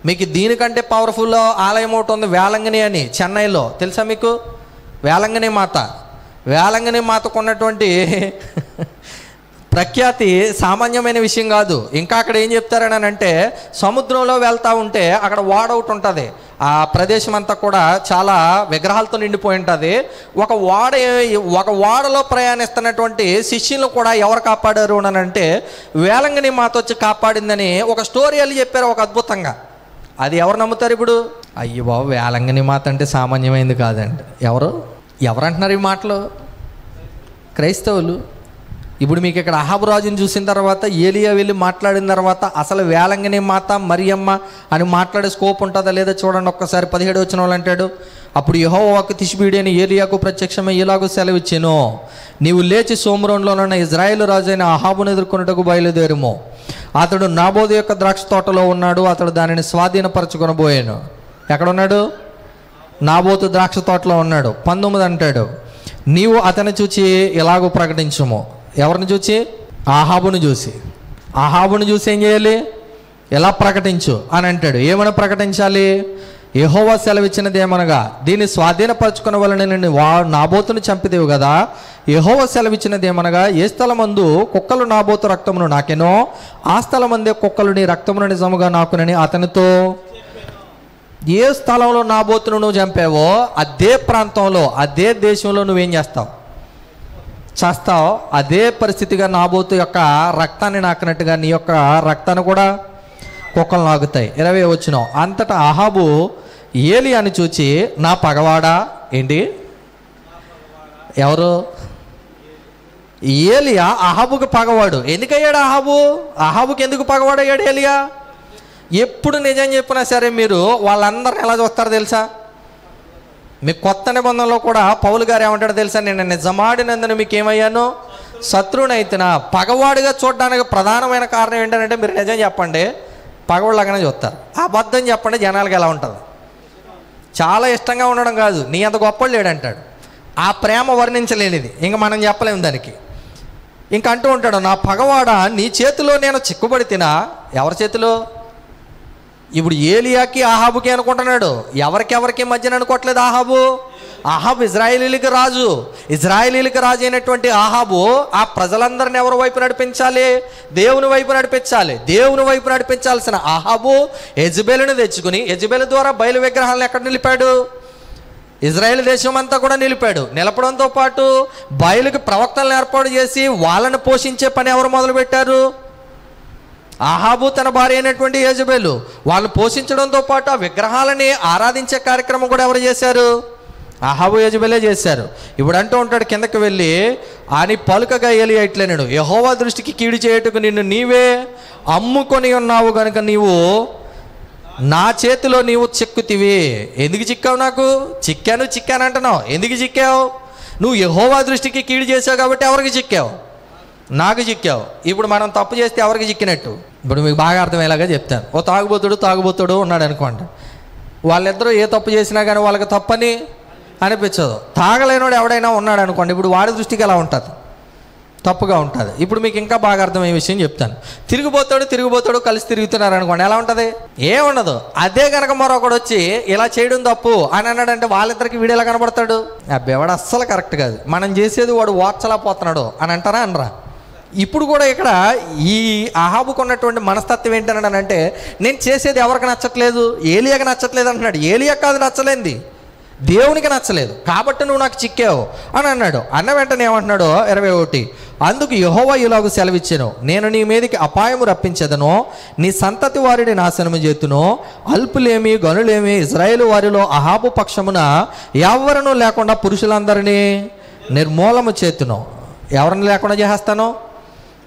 మీకు దీనికంటే పవర్ఫుల్ ఆలయం ఒకటి ఉంది, వేలంగిని అని, చెన్నైలో. తెలుసా మీకు? వేలంగిని మాతకు ఉన్నటువంటి ప్రఖ్యాతి సామాన్యమైన విషయం కాదు. ఇంకా అక్కడ ఏం చెప్తారని అంటే, సముద్రంలో వెళ్తూ ఉంటే అక్కడ వాడ ఒకటి ఉంటుంది. ఆ ప్రదేశం అంతా కూడా చాలా విగ్రహాలతో నిండిపోయి ఉంటుంది. ఒక వాడలో ప్రయాణిస్తున్నటువంటి శిష్యులను కూడా ఎవరు కాపాడారు అని అంటే, వేలంగిని మాత వచ్చి కాపాడిందని ఒక స్టోరీ వాళ్ళు చెప్పారు, ఒక అద్భుతంగా. అది ఎవరు నమ్ముతారు ఇప్పుడు? అయ్యో బాబు, వేలంగిని మాత అంటే సామాన్యమైంది కాదండి. ఎవరు అంటున్నారు ఈ మాటలు? క్రైస్తవులు. ఇప్పుడు మీకు ఇక్కడ అహాబు రాజుని చూసిన తర్వాత, ఏలియా వెళ్ళి మాట్లాడిన తర్వాత అసలు వేలంగిని మాత మరియమ్మ అని మాట్లాడే స్కోప్ ఉంటుందా లేదా చూడండి ఒక్కసారి. 17 వచనంలో అంటాడు, అప్పుడు యెహోవాకు తిష్బీయుడైన అని ఏలియాకు ప్రత్యక్షమై ఇలాగూ సెలవిచ్చెను, నీవు లేచి సోమ్రోనులోనున్న ఇజ్రాయేలు రాజు అయిన అహాబును ఎదుర్కొనుటకు బయలుదేరుము. అతడు నాబోతు యొక్క ద్రాక్ష తోటలో ఉన్నాడు, అతడు దానిని స్వాధీనపరచుకొనబోయాను. ఎక్కడున్నాడు? నాబోతు ద్రాక్ష తోటలో ఉన్నాడు. 19 అంటాడు, నీవు అతని చూచి ఇలాగూ ప్రకటించుము. ఎవరిని చూచి? అహాబును చూసి ఏం చేయాలి? ఎలా ప్రకటించు అని అంటాడు. ఏమని ప్రకటించాలి? యెహోవా సెలవిచ్చినది ఏమనగా, దీన్ని స్వాధీనపరచుకున్న వలన నేను నాబోతును చంపిదేవు కదా. యెహోవా సెలవిచ్చినది ఏమనగా, ఏ స్థలమందు కుక్కలు నాబోతు రక్తమును నాకెనో, ఆ స్థలమందే కుక్కలు నీ రక్తమును నిజముగా నాకునని అతనితో. ఏ స్థలంలో నాబోతును నువ్వు చంపావో అదే ప్రాంతంలో, అదే దేశంలో నువ్వేం చేస్తావు? చేస్తావు. అదే పరిస్థితిగా నాబోతు యొక్క రక్తాన్ని నాకినట్టుగా నీ యొక్క రక్తాన్ని కూడా కుక్కలు నాకుతాయి. 20 వచనం, అంతటా అహాబు ఏలియాని చూచి, నా పగవాడా? ఏంటి? ఎవరు? ఏలియా అహాబుకి పగవాడు. ఎందుకయ్యాడు అహాబుకి ఎందుకు పగవాడయ్యాడు ఏలియా? ఎప్పుడు నిజం చెప్పినా సరే మీరు వాళ్ళందరిని ఎలా చూస్తారో తెలుసా? మీ కొత్త నిబంధనలో కూడా పౌలు గారు ఏమంటాడో తెలుసా? నేను నిజమాడినందున మీకు ఏమయ్యాను? శత్రువునైతేనా. పగవాడిగా చూడడానికి ప్రధానమైన కారణం ఏంటంటే, మీరు నిజం చెప్పండి, పగవాళ్ళగానే చూస్తారు. అబద్ధం చెప్పండి, జనాలకి ఎలా ఉంటుంది? చాలా ఇష్టంగా ఉండడం కాదు, నీ అంత గొప్పలు లేడంటాడు. ఆ ప్రేమ వర్ణించలేనిది, ఇంక మనం చెప్పలేము దానికి. ఇంక అంటూ ఉంటాడు, నా పగవాడ నీ చేతిలో నేను చిక్కుబడి తినా. ఎవరి చేతిలో? ఇప్పుడు ఏలియాకి అహాబుకి అనుకుంటున్నాడు, ఎవరికి మధ్యన అనుకోవట్లేదు. అహాబు ఇజ్రాయేలీలకి రాజు అయినటువంటి అహాబు ఆ ప్రజలందరిని ఎవరి వైపు నడిపించాలి? దేవుని వైపు నడిపించాలి. దేవుని వైపు నడిపించాల్సిన అహాబు యెజబెలుని తెచ్చుకుని, యెజబెలు ద్వారా బయలు విగ్రహాలను ఎక్కడ నిలిపాడు? ఇజ్రాయేల్ దేశం అంతా కూడా నిలపడంతో పాటు బయలుకి ప్రవక్తలను ఏర్పాటు చేసి వాళ్ళని పోషించే పని ఎవరు మొదలుపెట్టారు? అహాబు తన భార్య అయినటువంటి యెజబెలు. వాళ్ళు పోషించడంతో పాటు ఆ విగ్రహాలని ఆరాధించే కార్యక్రమం కూడా ఎవరు చేశారు? అహాబు యెజబెలే చేశారు. ఇప్పుడు అంటూ ఉంటాడు కిందకి వెళ్ళి, అని పలుకగా ఏలియా ఇట్లనేడు, యెహోవా దృష్టికి కీడు చేయుటకు నిన్ను నీవే అమ్ముకొని ఉన్నావు గనుక నీవు నా చేతిలో నీవు చిక్కుతివి. ఎందుకు చిక్కావు? నాకు చిక్కాను అంటున్నావు. ఎందుకు చిక్కావు? నువ్వు యెహోవా దృష్టికి కీడు చేసావు కాబట్టి ఎవరికి చిక్కావు? నాకు చిక్కావు. ఇప్పుడు మనం తప్పు చేస్తే ఎవరికి చిక్కినట్టు? ఇప్పుడు మీకు బాగా అర్థమయ్యేలాగా చెప్తాను. ఓ తాగుబోతుడు ఉన్నాడు అనుకోండి. వాళ్ళిద్దరూ ఏ తప్పు చేసినా కానీ వాళ్ళకి తప్పని అనిపించదు. తాగలేనోడు ఎవడైనా ఉన్నాడు అనుకోండి, ఇప్పుడు వాడి దృష్టికి ఎలా ఉంటుంది? తప్పుగా ఉంటుంది. ఇప్పుడు మీకు ఇంకా బాగా అర్థమయ్యే విషయం చెప్తాను. తిరిగిపోతాడు కలిసి తిరుగుతున్నారు అనుకోండి, ఎలా ఉంటుంది? ఏముండదు. అదే కనుక మరొకడు వచ్చి ఇలా చేయడం తప్పు అని అన్నాడంటే వాళ్ళిద్దరికి వీడు ఎలా కనబడతాడు? అబ్బేవాడు అస్సలు కరెక్ట్ కాదు, మనం చేసేది వాడు ఓర్చలేకపోతున్నాడు అని అంటారా అనరా? ఇప్పుడు కూడా ఇక్కడ ఈ అహాబుకు ఉన్నటువంటి మనస్తత్వం ఏంటన్నాడంటే, నేను చేసేది ఎవరికి నచ్చట్లేదు, ఏలియాకి నచ్చట్లేదు అంటున్నాడు. ఏలియా కాదు నచ్చలేంది, దేవునికి నచ్చలేదు కాబట్టి నువ్వు నాకు చిక్కావు అని అన్నాడు. అన్న వెంటనే ఏమంటున్నాడు? 21, అందుకు యెహోవా ఇలాగూ సెలవిచ్చెను, నేను నీ మీదకి అపాయము రప్పించెదను, నీ సంతతి వారిని నాశనము చేతును, అల్పులేమి గనులేమి ఇజ్రాయేలు వారిలో అహాబు పక్షమున ఎవ్వరూ లేకుండా పురుషులందరినీ నిర్మూలము చేతును. ఎవరిని లేకుండా చేసేస్తాను,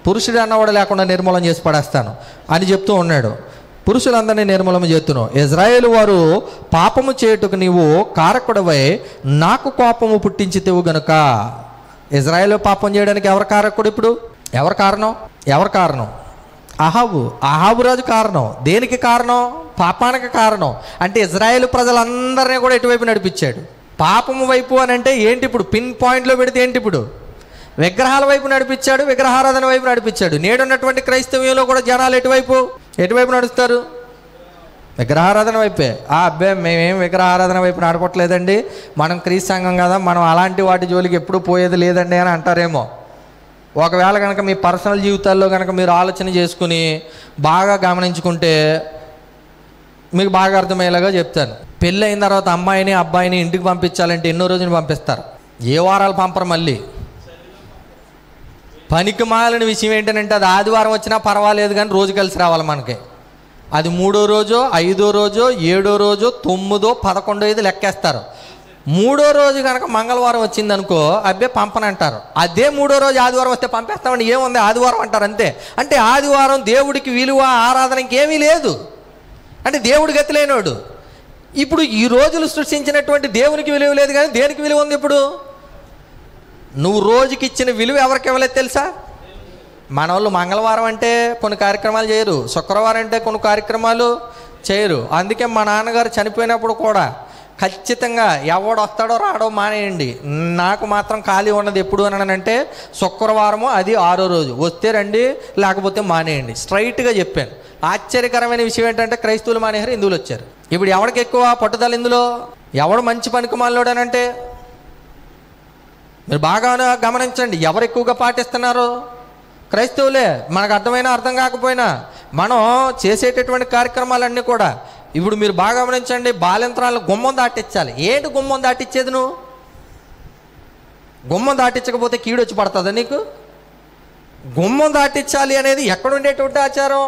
పురుషుడు అన్నవాడు లేకుండా నిర్మూలన చేసి పడేస్తాను అని చెప్తూ ఉన్నాడు. పురుషులందరినీ నిర్మూలన చేస్తున్నావు. ఇజ్రాయేలు వారు పాపము చేయుటకు నీవు కారకుడవై నాకు కోపము పుట్టించితివు గనుక. ఇజ్రాయేలు పాపం చేయడానికి ఎవరు కారకుడు? ఇప్పుడు ఎవరు కారణం? అహాబు రాజు కారణం. దేనికి కారణం? పాపానికి కారణం. అంటే ఇజ్రాయేలు ప్రజలందరినీ కూడా ఎటువైపు నడిపించాడు? పాపము వైపు అని అంటే ఏంటి? ఇప్పుడు పిన్ పాయింట్లో పెడితే ఏంటి? ఇప్పుడు విగ్రహాల వైపు నడిపించాడు, విగ్రహారాధన వైపు నడిపించాడు. నేడున్నటువంటి క్రైస్తవ్యంలో కూడా జనాలు ఎటువైపు నడుస్తారు? విగ్రహారాధన వైపే. అబ్బాయి మేమేం విగ్రహారాధన వైపు నడపట్లేదండి, మనం క్రీస్తు సంఘం కదా, మనం అలాంటి వాటి జోలికి ఎప్పుడు పోయేది లేదండి అని అంటారేమో. ఒకవేళ కనుక మీ పర్సనల్ జీవితాల్లో కనుక మీరు ఆలోచన చేసుకుని బాగా గమనించుకుంటే మీకు బాగా అర్థమయ్యేలాగా చెప్తాను. పెళ్ళి అయిన తర్వాత అమ్మాయిని అబ్బాయిని ఇంటికి పంపించాలంటే ఎన్నో రోజులు పంపిస్తారు, ఏ వారాలు పంపరు. మళ్ళీ పనికి మాలిన విషయం ఏంటంటే అది ఆదివారం వచ్చినా పర్వాలేదు కానీ రోజు కలిసి రావాలి మనకి. అది 3వ రోజో 5వ రోజో 7వ రోజో 9వ 11వ లెక్కేస్తారు. 3వ రోజు కనుక మంగళవారం వచ్చిందనుకో అబ్బే పంపనంటారు. అదే 3వ రోజు ఆదివారం వస్తే పంపేస్తామని ఏముంది ఆదివారం అంటారు అంతే. అంటే ఆదివారం దేవుడికి విలువ, ఆరాధనకి ఏమీ లేదు. అంటే దేవుడి గతి లేనోడు. ఇప్పుడు ఈ రోజులు సృష్టించినటువంటి దేవునికి విలువ లేదు కానీ దేనికి విలువ ఉంది? ఇప్పుడు నువ్వు రోజుకి ఇచ్చిన విలువ ఎవరికి ఇవ్వలేదు తెలుసా? మన వాళ్ళు మంగళవారం అంటే కొన్ని కార్యక్రమాలు చేయరు, శుక్రవారం అంటే కొన్ని కార్యక్రమాలు చేయరు. అందుకే మా నాన్నగారు చనిపోయినప్పుడు కూడా ఖచ్చితంగా ఎవడు వస్తాడో రాడో మానేయండి, నాకు మాత్రం ఖాళీ ఉన్నది ఎప్పుడు అని అంటే శుక్రవారము, అది 6వ రోజు, వస్తే రండి లేకపోతే మానేయండి, స్ట్రైట్గా చెప్పాను. ఆశ్చర్యకరమైన విషయం ఏంటంటే క్రైస్తవులు మానేశారు, హిందువులు వచ్చారు. ఇప్పుడు ఎవరికి ఎక్కువ పట్టుదల ఇందులో? ఎవడు మంచి పనికిమాలోడు అని అంటే మీరు బాగా గమనించండి, ఎవరు ఎక్కువగా పాటిస్తున్నారు? క్రైస్తవులే. మనకు అర్థమైనా అర్థం కాకపోయినా మనం చేసేటటువంటి కార్యక్రమాలన్నీ కూడా ఇప్పుడు మీరు బాగా గమనించండి. బాలింత్రాలను గుమ్మం దాటించాలి. ఏంటి గుమ్మం దాటిచ్చేది? నువ్వు గుమ్మం దాటించకపోతే కీడు వచ్చి పడుతుందా నీకు? గుమ్మం దాటించాలి అనేది ఎక్కడుండేటువంటి ఆచారం?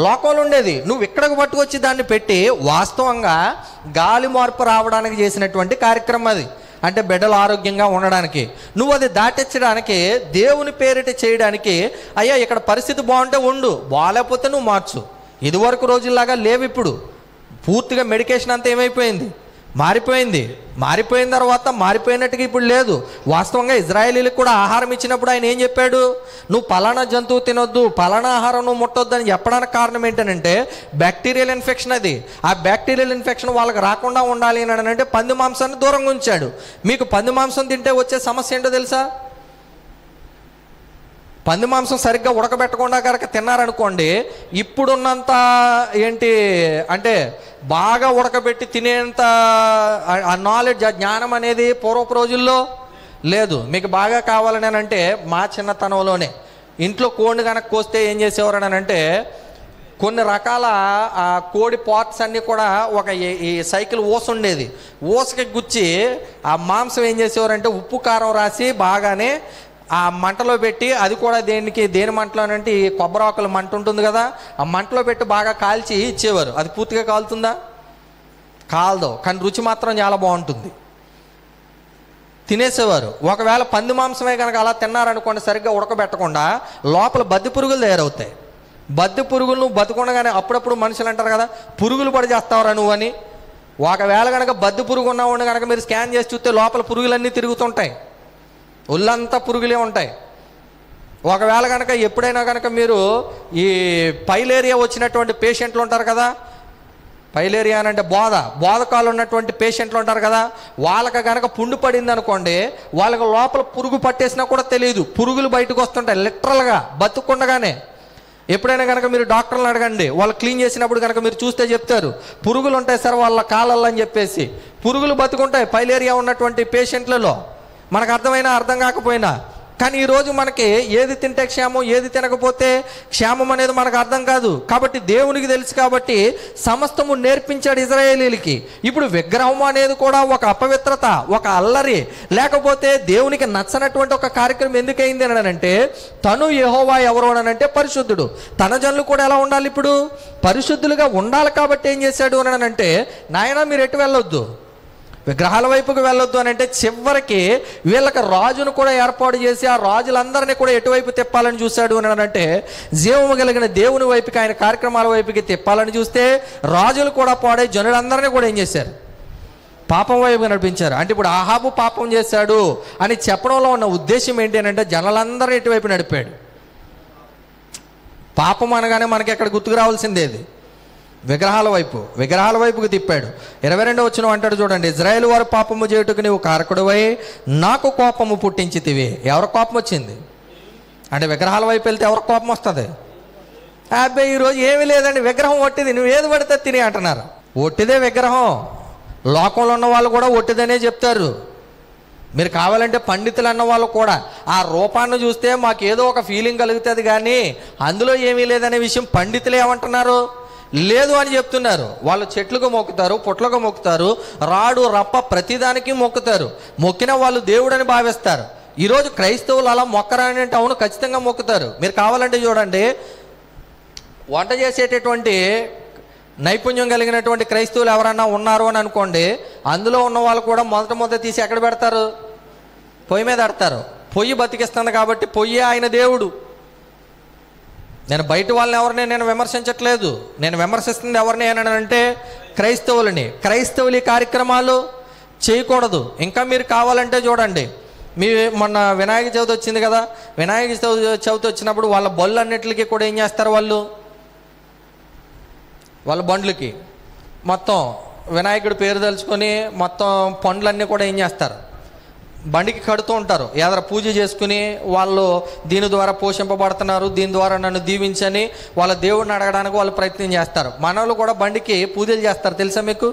లోకంలో ఉండేది. నువ్వు ఇక్కడికి పట్టుకొచ్చి దాన్ని పెట్టి వాస్తవంగా గాలి మార్పు రావడానికి చేసినటువంటి కార్యక్రమం అది. అంటే బిడ్డలు ఆరోగ్యంగా ఉండడానికి నువ్వు అది దాటించడానికి, దేవుని పేరిట చేయడానికి, అయ్యా ఇక్కడ పరిస్థితి బాగుంటే ఉండు, బాగాలేకపోతే నువ్వు మార్చు. ఇదివరకు రోజుల్లాగా లేవు. ఇప్పుడు పూర్తిగా మెడికేషన్ అంతా ఏమైపోయింది? మారిపోయిన తర్వాత మారిపోయినట్టుగా ఇప్పుడు లేదు. వాస్తవంగా ఇజ్రాయేలీలకు కూడా ఆహారం ఇచ్చినప్పుడు ఆయన ఏం చెప్పాడు? నువ్వు పలానా జంతువు తినొద్దు, పలానా ఆహారం నువ్వు ముట్టొద్దు అని చెప్పడానికి కారణం ఏంటంటే బ్యాక్టీరియల్ ఇన్ఫెక్షన్. అది ఆ బ్యాక్టీరియల్ ఇన్ఫెక్షన్ వాళ్ళకి రాకుండా ఉండాలి అని అంటే పంది మాంసాన్ని దూరంగా ఉంచాడు. మీకు పంది మాంసం తింటే వచ్చే సమస్య ఏంటో తెలుసా? పంది మాంసం సరిగ్గా ఉడకబెట్టకుండా కనుక తిన్నారనుకోండి, ఇప్పుడున్నంత ఏంటి అంటే బాగా ఉడకబెట్టి తినేంత ఆ నాలెడ్జ్, ఆ జ్ఞానం అనేది పూర్వపు రోజుల్లో లేదు. మీకు బాగా కావాలని అంటే మా చిన్నతనంలోనే ఇంట్లో కోడిని కనుక కోస్తే ఏం చేసేవారు అని అంటే కొన్ని రకాల ఆ కోడి పార్ట్స్ అన్నీ కూడా ఒక ఈ సైకిల్ ఊస ఉండేది, ఊసకి గుచ్చి ఆ మాంసం ఏం చేసేవారంటే ఉప్పు కారం రాసి బాగానే ఆ మంటలో పెట్టి, అది కూడా దేని మంటలో అంటే ఈ కొబ్బరి ఆకుల మంట ఉంటుంది కదా, ఆ మంటలో పెట్టి బాగా కాల్చి ఇచ్చేవారు. అది పూర్తిగా కాలుతుందా? కాలదు, కానీ రుచి మాత్రం చాలా బాగుంటుంది. తినేసేవారు. ఒకవేళ పంది మాంసమే కనుక అలా తిన్నారనుకోండి, సరిగ్గా ఉడకబెట్టకుండా లోపల బద్ది పురుగులు తయారవుతాయి. బద్ది పురుగులు నువ్వు బతుకుండగానే అప్పుడప్పుడు మనుషులు అంటారు కదా, పురుగులు పడి చేస్తావురా నువ్వు అని. ఒకవేళ కనుక బద్ది పురుగు ఉన్నావు కనుక మీరు స్కాన్ చేసి చూస్తే లోపల పురుగులన్నీ తిరుగుతుంటాయి, ఒళ్ళంతా పురుగులే ఉంటాయి. ఒకవేళ కనుక ఎప్పుడైనా కనుక మీరు ఈ పైలేరియా వచ్చినటువంటి పేషెంట్లు ఉంటారు కదా, పైలేరియా అంటే బోధకాలు ఉన్నటువంటి పేషెంట్లు ఉంటారు కదా, వాళ్ళకి కనుక పుండు పడింది అనుకోండి, వాళ్ళకి లోపల పురుగు పట్టేసినా కూడా తెలియదు, పురుగులు బయటకు వస్తుంటాయి లిటరల్గా బతుకుండగానే. ఎప్పుడైనా కనుక మీరు డాక్టర్లను అడగండి, వాళ్ళు క్లీన్ చేసినప్పుడు కనుక మీరు చూస్తే చెప్తారు పురుగులు ఉంటాయి సార్ వాళ్ళ కాళ్ళల్లో అని చెప్పేసి. పురుగులు బతుకుంటాయి పైలేరియా ఉన్నటువంటి పేషెంట్లలో, మనకు అర్థమైనా అర్థం కాకపోయినా. కానీ ఈరోజు మనకి ఏది తింటే క్షేమం, ఏది తినకపోతే క్షేమం అనేది మనకు అర్థం కాదు. కాబట్టి దేవునికి తెలుసు కాబట్టి సమస్తము నేర్పించాడు ఇజ్రాయేలీలకి. ఇప్పుడు విగ్రహం అనేది కూడా ఒక అపవిత్రత, ఒక అల్లరి, లేకపోతే దేవునికి నచ్చనటువంటి ఒక కార్యక్రమం ఎందుకైంది అని అంటే తను యెహోవా ఎవరు అని అంటే పరిశుద్ధుడు. తన జనులు కూడా ఎలా ఉండాలి? ఇప్పుడు పరిశుద్ధులుగా ఉండాలి. కాబట్టి ఏం చేశాడు అని అంటే నాయనా మీరు ఎటు వెళ్ళొద్దు, విగ్రహాల వైపుకు వెళ్ళొద్దు అని అంటే చివరికి వీళ్ళకి రాజును కూడా ఏర్పాటు చేసి ఆ రాజులందరినీ కూడా ఎటువైపు తిప్పాలని చూశాడు అని అంటే జీవము కలిగిన దేవుని వైపుకి, ఆయన కార్యక్రమాల వైపుకి తిప్పాలని చూస్తే రాజులు కూడా పాడే జనులందరినీ కూడా ఏం చేశారు? పాపం వైపు నడిపించారు. అంటే ఇప్పుడు ఆహాబు పాపం చేశాడు అని చెప్పడంలో ఉన్న ఉద్దేశం ఏంటి అని అంటే జనాలందరూ ఎటువైపు నడిపాడు. పాపం అనగానే మనకి ఎక్కడ గుర్తుకు రావాల్సిందేది? విగ్రహాల వైపుకి తిప్పాడు. 22వ వచనం అంటాడు చూడండి, ఇజ్రాయేలు వారు పాపము చేయుటకు నీవు కారకుడివై నాకు కోపము పుట్టించితివి. ఎవరి కోపం వచ్చింది అంటే విగ్రహాల వైపు వెళ్తే ఎవరికి కోపం వస్తుంది? అబ్బాయి ఈరోజు ఏమీ లేదండి, విగ్రహం ఒట్టిది, నువ్వు ఏది పడితే తిని అంటున్నారు. ఒట్టిదే విగ్రహం. లోకంలో ఉన్న వాళ్ళు కూడా ఒట్టిదనే చెప్తారు. మీరు కావాలంటే పండితులు అన్న వాళ్ళు కూడా ఆ రూపాన్ని చూస్తే మాకు ఏదో ఒక ఫీలింగ్ కలుగుతుంది, కానీ అందులో ఏమీ లేదనే విషయం పండితులు ఏమంటున్నారు? లేదు అని చెప్తున్నారు. వాళ్ళు చెట్లకు మొక్కుతారు, పుట్లకు మొక్కుతారు, రాడు రప్ప ప్రతిదానికి మొక్కుతారు. మొక్కిన వాళ్ళు దేవుడని భావిస్తారు. ఈరోజు క్రైస్తవులు అలా మొక్కరని అంటే అవును, ఖచ్చితంగా మొక్కుతారు. మీరు కావాలంటే చూడండి, వంట చేసేటటువంటి నైపుణ్యం కలిగినటువంటి క్రైస్తవులు ఎవరన్నా ఉన్నారు అని అనుకోండి, అందులో ఉన్న వాళ్ళు కూడా మొదట తీసి ఎక్కడ పెడతారు? పొయ్యి మీద పెడతారు. పొయ్యి బతికిస్తుంది కాబట్టి పొయ్యి ఆయన దేవుడు. నేను బయట వాళ్ళని ఎవరిని నేను విమర్శించట్లేదు. నేను విమర్శిస్తుంది ఎవరిని అంటే క్రైస్తవులని. క్రైస్తవులు కార్యక్రమాలు చేయకూడదు. ఇంకా మీరు కావాలంటే చూడండి, మొన్న వినాయక చవితి వచ్చింది కదా, వినాయక చవితి వచ్చినప్పుడు వాళ్ళ బళ్ళు అన్నిటికీ కూడా ఏం చేస్తారు? వాళ్ళ బండ్లకి మొత్తం వినాయకుడి పేరు తలుచుకొని మొత్తం పండ్లన్నీ కూడా ఏం చేస్తారు? బండికి కడుతూ ఉంటారు. ఏదైనా పూజ చేసుకుని వాళ్ళు దీని ద్వారా పోషింపబడుతున్నారు, దీని ద్వారా నన్ను దీవించని వాళ్ళ దేవుడిని అడగడానికి వాళ్ళు ప్రయత్నం చేస్తారు. మనోళ్ళు కూడా బండికి పూజలు చేస్తారు, తెలుసా మీకు?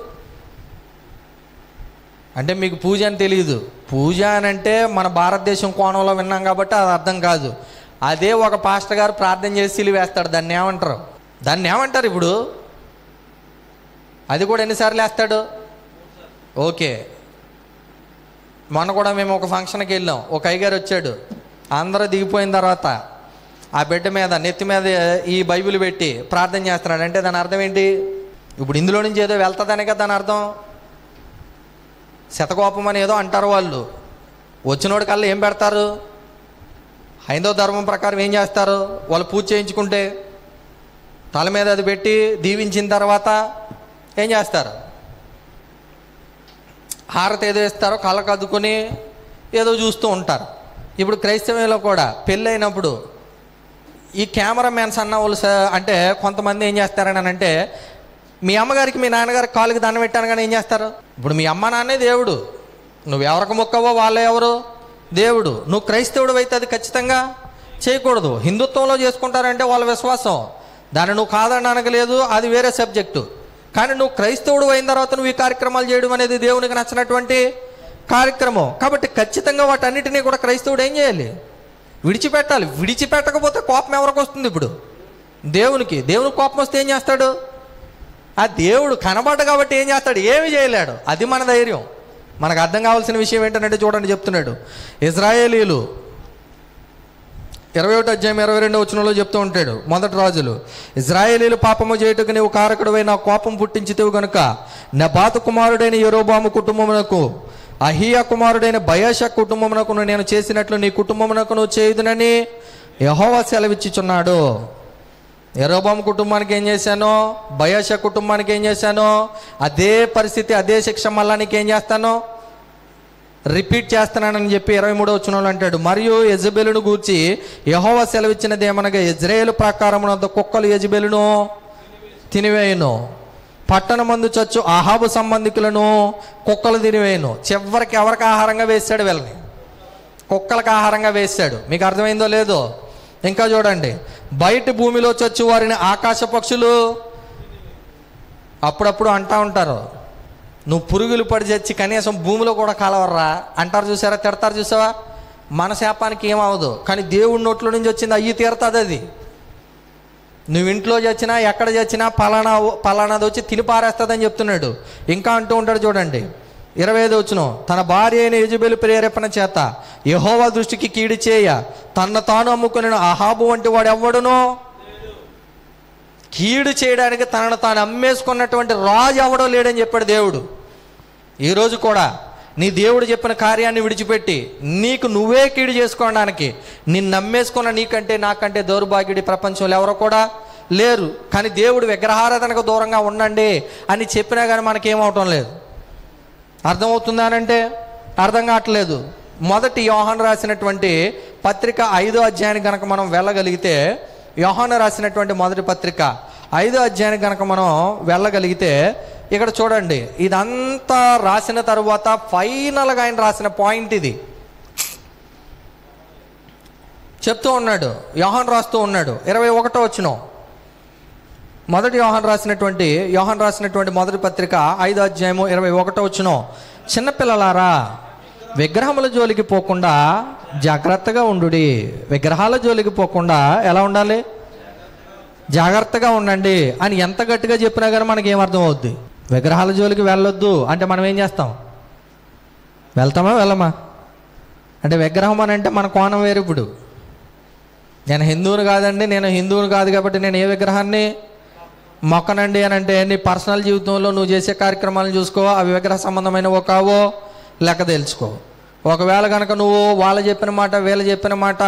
అంటే మీకు పూజ అని తెలియదు. పూజ అని అంటే మన భారతదేశం కోణంలో విన్నాం కాబట్టి అది అర్థం కాదు. అదే ఒక పాస్టర్ గారు ప్రార్థన చేసి సిలువేస్తాడు. దాన్ని ఏమంటారు ఇప్పుడు? అది కూడా ఎన్నిసార్లు వేస్తాడు? ఓకే, మొన్న కూడా మేము ఒక ఫంక్షన్కి వెళ్ళాం. ఒక అయ్యగారు వచ్చాడు. అందరూ దిగిపోయిన తర్వాత ఆ బిడ్డ మీద నెత్తి మీద ఈ బైబిల్ పెట్టి ప్రార్థన చేస్తున్నాడు. అంటే దాని అర్థం ఏంటి? ఇప్పుడు ఇందులో నుంచి ఏదో వెళ్తుందనే కదా దాని అర్థం. శతకోపం అని ఏదో అంటారు వాళ్ళు. వచ్చినోడి కల్లా ఏం పెడతారు? హైందవ ధర్మం ప్రకారం ఏం చేస్తారు? వాళ్ళు పూజ చేయించుకుంటే తల మీద అది పెట్టి దీవించిన తర్వాత ఏం చేస్తారు? హారతి ఏదో ఇస్తారో కళ్ళకు అద్దుకొని ఏదో చూస్తూ ఉంటారు. ఇప్పుడు క్రైస్తవంలో కూడా పెళ్ళి అయినప్పుడు ఈ కెమెరామ్యాన్స్ అన్న వాళ్ళు అంటే కొంతమంది ఏం చేస్తారని అంటే, మీ అమ్మగారికి మీ నాన్నగారికి కాళ్ళకి దండం పెట్టాను కానీ ఏం చేస్తారు? ఇప్పుడు మీ అమ్మ నాన్నే దేవుడు, నువ్వు ఎవరికి మొక్కవో వాళ్ళే ఎవరు? దేవుడు. నువ్వు క్రైస్తవుడు అయితే అది ఖచ్చితంగా చేయకూడదు. హిందుత్వంలో చేసుకుంటారంటే వాళ్ళ విశ్వాసం, దాన్ని నువ్వు కాదని అనగలేదు, అది వేరే సబ్జెక్టు. కానీ నువ్వు క్రైస్తవుడు అయిన తర్వాత నువ్వు ఈ కార్యక్రమాలు చేయడం అనేది దేవునికి నచ్చినటువంటి కార్యక్రమం. కాబట్టి ఖచ్చితంగా వాటన్నిటినీ కూడా క్రైస్తవుడు ఏం చేయాలి? విడిచిపెట్టాలి. విడిచిపెట్టకపోతే కోపం ఎవరికి వస్తుంది? ఇప్పుడు దేవునికి కోపం వస్తే ఏం చేస్తాడు? ఆ దేవుడు కనబడ్డ కాబట్టి ఏం చేస్తాడు? ఏమి చేయలేడు. అది మన ధైర్యం. మనకు అర్థం కావాల్సిన విషయం ఏంటంటే చూడండి, చెప్తున్నాడు ఇజ్రాయేలీలు 21వ అధ్యాయం 22వ వచనంలో చెప్తూ ఉంటాడు. మొదటి రాజులు, ఇజ్రాయేలీలు పాపము చేయుటకు నీవు కారకుడివై నా కోపం పుట్టించితివి గనుక నెబాతు కుమారుడైన యెరోబాము కుటుంబమునకు అహీయా కుమారుడైన బయషా కుటుంబమునకు నేను చేసినట్లు నీ కుటుంబమునకు నువ్వు చేయుదునని యెహోవా సెలవిచ్చుచున్నాడు. యెరోబాము కుటుంబానికి ఏం చేశానో, బయషా కుటుంబానికి ఏం చేశానో అదే పరిస్థితి, అదే శిక్ష మళ్ళా నీకేం చేస్తానో రిపీట్ చేస్తున్నానని చెప్పి 23వ వచనంలో అంటాడు. మరియు యెజబెలును గూర్చి యెహోవా సెలవిచ్చినది ఏమనగా, ఇజ్రాయేలు ప్రాకారమునందు కుక్కలు యెజబెలును తినివేయును, పట్టణమందు చచ్చు ఆహాబు సంబంధికులను కుక్కలు తినివేయును. చివరికి ఎవరికి ఆహారంగా వేశాడు? వీళ్ళని కుక్కలకు ఆహారంగా వేశాడు. మీకు అర్థమైందో లేదో? ఇంకా చూడండి, బయట భూమిలో చచ్చు వారిని ఆకాశ పక్షులు అప్పుడప్పుడు అంటూ ఉంటారు, నువ్వు పురుగులు పడి చచ్చి కనీసం భూమిలో కూడా కలవర్రా అంటారు. చూసారా? తిడతారు. చూసావా? మన శాపానికి ఏమవదు, కానీ దేవుడి నోట్లో నుంచి వచ్చింది అయ్యి తీరుతుంది. అది నువ్వు ఇంట్లో చచ్చినా ఎక్కడ చచ్చినా పలానాది వచ్చి తిని పారేస్తుందని చెప్తున్నాడు. ఇంకా అంటూ ఉంటాడు చూడండి 25వ వచనం, తన భార్య అయిన యెజబెలు ప్రేరేపణ చేత యెహోవా దృష్టికి కీడు చేయ తన తాను అమ్ముకుని అహాబు వంటి వాడు ఎవడునో, కీడు చేయడానికి తనను తాను అమ్మేసుకున్నటువంటి రాజు ఎవడో లేడని చెప్పాడు దేవుడు. ఈరోజు కూడా నీ దేవుడు చెప్పిన కార్యాన్ని విడిచిపెట్టి నీకు నువ్వే కీడు చేసుకోవడానికి నిన్ను నమ్మేసుకున్న నీకంటే నాకంటే దౌర్భాగ్యుడి ప్రపంచంలో ఎవరో కూడా లేరు. కానీ దేవుడు విగ్రహారాధనకు దూరంగా ఉండండి అని చెప్పినా కానీ మనకేమవటం లేదు. అర్థమవుతుందా అనంటే అర్థం కావట్లేదు. మొదటి యోహాను రాసినటువంటి పత్రిక 5వ అధ్యాయానికి కనుక మనం వెళ్ళగలిగితే, యోహాను రాసినటువంటి మొదటి పత్రిక 5వ అధ్యాయానికి కనుక మనం వెళ్ళగలిగితే ఇక్కడ చూడండి, ఇదంతా రాసిన తరువాత ఫైనల్గా ఆయన రాసిన పాయింట్ ఇది చెప్తూ ఉన్నాడు. యోహాను రాస్తూ ఉన్నాడు 21వ వచనం. మొదటి యోహాను రాసినటువంటి మొదటి పత్రిక 5వ అధ్యాయము 21వ వచనం. చిన్నపిల్లలారా, విగ్రహముల జోలికి పోకుండా జాగ్రత్తగా ఉండుడి. విగ్రహాల జోలికి పోకుండా ఎలా ఉండాలి? జాగ్రత్తగా ఉండండి అని ఎంత గట్టిగా చెప్పినా కానీ మనకి ఏమర్థం అవుద్ది? విగ్రహాల జోలికి వెళ్ళొద్దు అంటే మనం ఏం చేస్తాం? వెళ్తామా వెళ్ళమా? అంటే విగ్రహం అని అంటే మన కోణం వేరు. ఇప్పుడు నేను హిందువుని కాదు కాబట్టి నేను ఏ విగ్రహాన్ని మొక్కనండి అని అంటే నీ పర్సనల్ జీవితంలో నువ్వు చేసే కార్యక్రమాలను చూసుకో, అవి విగ్రహ సంబంధమైనవో కావో లెక్క తెలుసుకో. ఒకవేళ కనుక నువ్వు వాళ్ళ చెప్పిన మాట వీళ్ళ చెప్పిన మాట,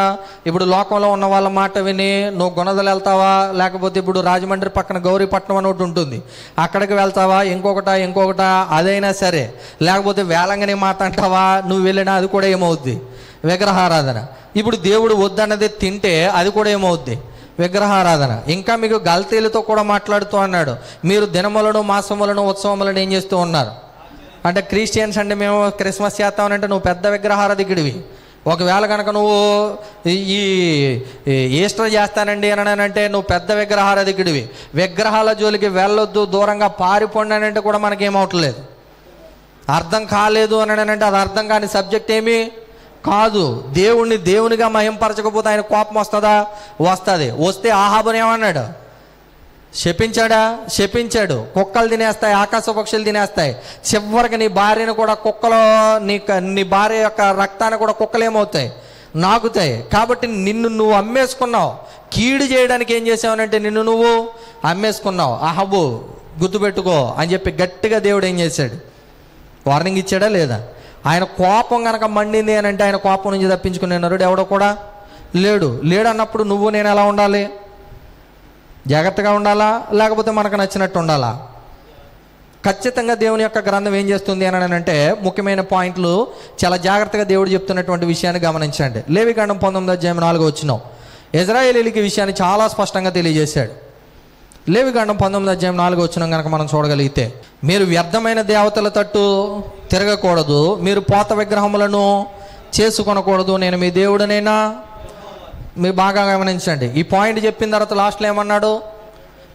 ఇప్పుడు లోకంలో ఉన్న వాళ్ళ మాట విని నువ్వు గుణదలు వెళ్తావా, లేకపోతే ఇప్పుడు రాజమండ్రి పక్కన గౌరీపట్నం అని ఒకటి ఉంటుంది అక్కడికి వెళ్తావా, ఇంకొకట అదైనా సరే, లేకపోతే వేలంగని మాట అంటావా, నువ్వు వెళ్ళినా అది కూడా ఏమవుద్ది? విగ్రహారాధన. ఇప్పుడు దేవుడు వద్దన్నది తింటే అది కూడా ఏమవుద్ది? విగ్రహారాధన. ఇంకా మీకు గల్తీలతో కూడా మాట్లాడుతూ అన్నాడు, మీరు దినములను మాసములను ఉత్సవములను ఏం చేస్తూ ఉన్నారు అంటే క్రిస్టియన్స్ అంటే మేము క్రిస్మస్ చేస్తామనంటే నువ్వు పెద్ద విగ్రహారాధికుడివి. ఒకవేళ కనుక నువ్వు ఈ ఈస్టర్ చేస్తానండి అని అంటే నువ్వు పెద్ద విగ్రహారాధికుడివి. విగ్రహాల జోలికి వెళ్ళొద్దు, దూరంగా పారిపోండి అని అంటే కూడా మనకేమవట్లేదు. అర్థం కాలేదు అని అంటే అది అర్థం కాని సబ్జెక్ట్ ఏమీ కాదు. దేవునిగా మహింపరచకపోతే ఆయన కోపం వస్తుందా? వస్తుంది. వస్తే ఆహాబుని ఏమన్నాడు? శపించాడు. కుక్కలు తినేస్తాయి, ఆకాశ పక్షులు తినేస్తాయి. చివరికి నీ భార్యను కూడా కుక్కలు, నీ భార్య యొక్క రక్తాన్ని కూడా కుక్కలు ఏమవుతాయి? నాకుతాయి. కాబట్టి నిన్ను నువ్వు అమ్మేసుకున్నావు. కీడు చేయడానికి ఏం చేసావనంటే నిన్ను నువ్వు అమ్మేసుకున్నావు. అహాబు గుర్తుపెట్టుకో అని చెప్పి గట్టిగా దేవుడు ఏం చేశాడు? వార్నింగ్ ఇచ్చాడా లేదా? ఆయన కోపం కనుక మండింది అని అంటే ఆయన కోపం నుంచి తప్పించుకునే నరుడు ఎవడో కూడా లేడు అన్నప్పుడు నువ్వు నేను ఎలా ఉండాలి? జాగ్రత్తగా ఉండాలా, లేకపోతే మనకు నచ్చినట్టు ఉండాలా? ఖచ్చితంగా దేవుని యొక్క గ్రంథం ఏం చేస్తుంది అని అంటే ముఖ్యమైన పాయింట్లు చాలా జాగ్రత్తగా దేవుడు చెప్తున్నటువంటి విషయాన్ని గమనించండి. లేవికాండం 19వ అధ్యాయం 4వ వచనం ఇశ్రాయేలీయులకి విషయాన్ని చాలా స్పష్టంగా తెలియజేశాడు. లేవికాండం 19వ అధ్యాయం 4వ వచనం కనుక మనం చూడగలిగితే, మీరు వ్యర్థమైన దేవతల తట్టు తిరగకూడదు, మీరు పోత విగ్రహములను చేసుకొనకూడదు, నేను మీ దేవుడనైనా. మీరు బాగా గమనించండి. ఈ పాయింట్ చెప్పిన తర్వాత లాస్ట్లో ఏమన్నాడు?